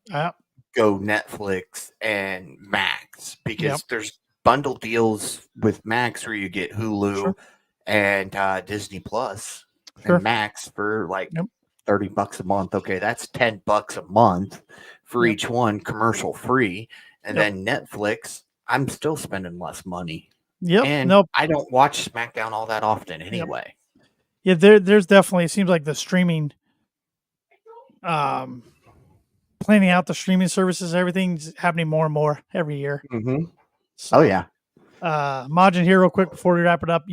go Netflix and Max, because there's bundle deals with Max where you get Hulu and Disney Plus and Max for like $30 a month. Okay, that's $10 a month for each one, commercial free. And then Netflix, I'm still spending less money. And I don't watch SmackDown all that often anyway. Yeah, there's definitely, it seems like the streaming, planning out the streaming services, everything's happening more and more every year. So, Majin here real quick before we wrap it up.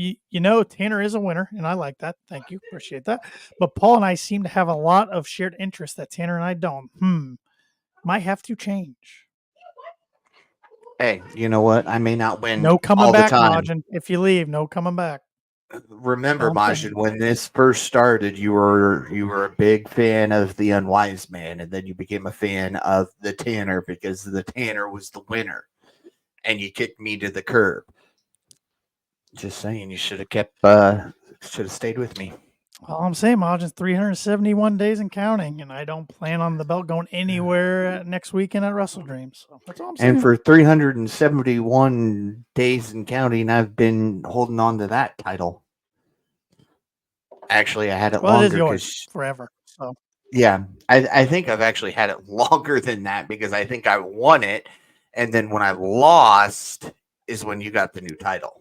Tanner is a winner, and I like that. Thank you. Appreciate that. But Paul and I seem to have a lot of shared interests that Tanner and I don't. Might have to change. Hey, you know what? I may not win. No coming all back, the time. Majin. If you leave, no coming back. Remember, Majin, when this first started, you were a big fan of the Unwise Man, and then you became a fan of the Tanner because the Tanner was the winner, and you kicked me to the curb. Just saying, you should have stayed with me. All I'm saying, Majin, 371 days and counting, and I don't plan on the belt going anywhere next weekend at Wrestle Dreams. So that's all I'm saying. And for 371 days and counting, I've been holding on to that title. Actually, I had it longer. It is yours forever. So yeah, I think I've actually had it longer than that, because I think I won it, and then when I lost is when you got the new title.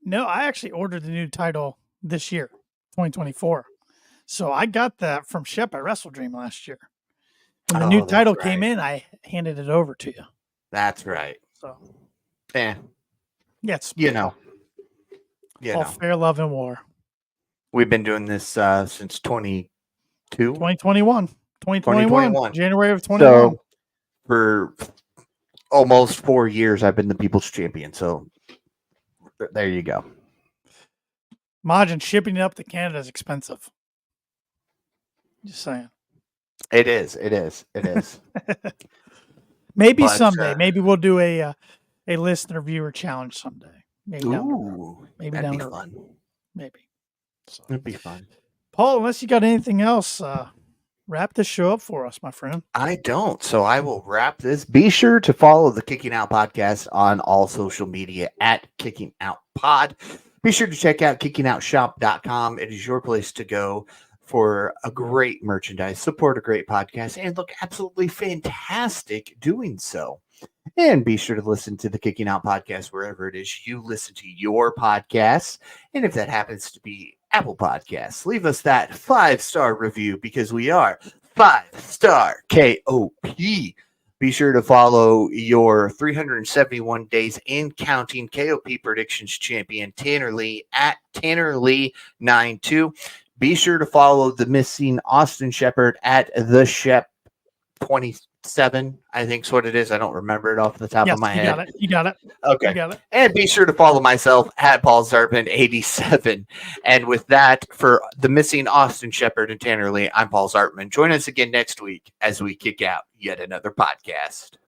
No, I actually ordered the new title this year. 2024. So I got that from Shep at Wrestle Dream last year. When the new title came in, I handed it over to you. That's right. So it's all fair, love, and war. We've been doing this since 2021. January of 21. So for almost 4 years, I've been the People's Champion. So there you go. Majin, shipping it up to Canada is expensive. Just saying. It is. Maybe someday. Maybe we'll do a listener viewer challenge someday. Maybe down the road. Maybe that'd down be the road. fun. Maybe. So. It'd be fun. Paul, unless you got anything else, Wrap this show up for us, my friend. I don't, so I will wrap this. Be sure to follow the Kicking Out Podcast on all social media at Kicking Out Pod. Be sure to check out kickingOutShop.com. It is your place to go for a great merchandise, support a great podcast, and look absolutely fantastic doing so. And be sure to listen to the Kicking Out Podcast wherever it is you listen to your podcasts. And if that happens to be Apple Podcasts, leave us that 5-star review because we are 5-star KOP. Be sure to follow your 371 days and counting KOP predictions champion, Tanner Lee, at Tanner Lee 92. Be sure to follow the missing Austin Shepherd at the Shep 27, I think is what it is. I don't remember it off the top of my head. You got it. Okay. You got it. And be sure to follow myself at Paul Zartman 87. And with that, for the missing Austin Shepherd and Tanner Lee, I'm Paul Zartman. Join us again next week as we kick out yet another podcast.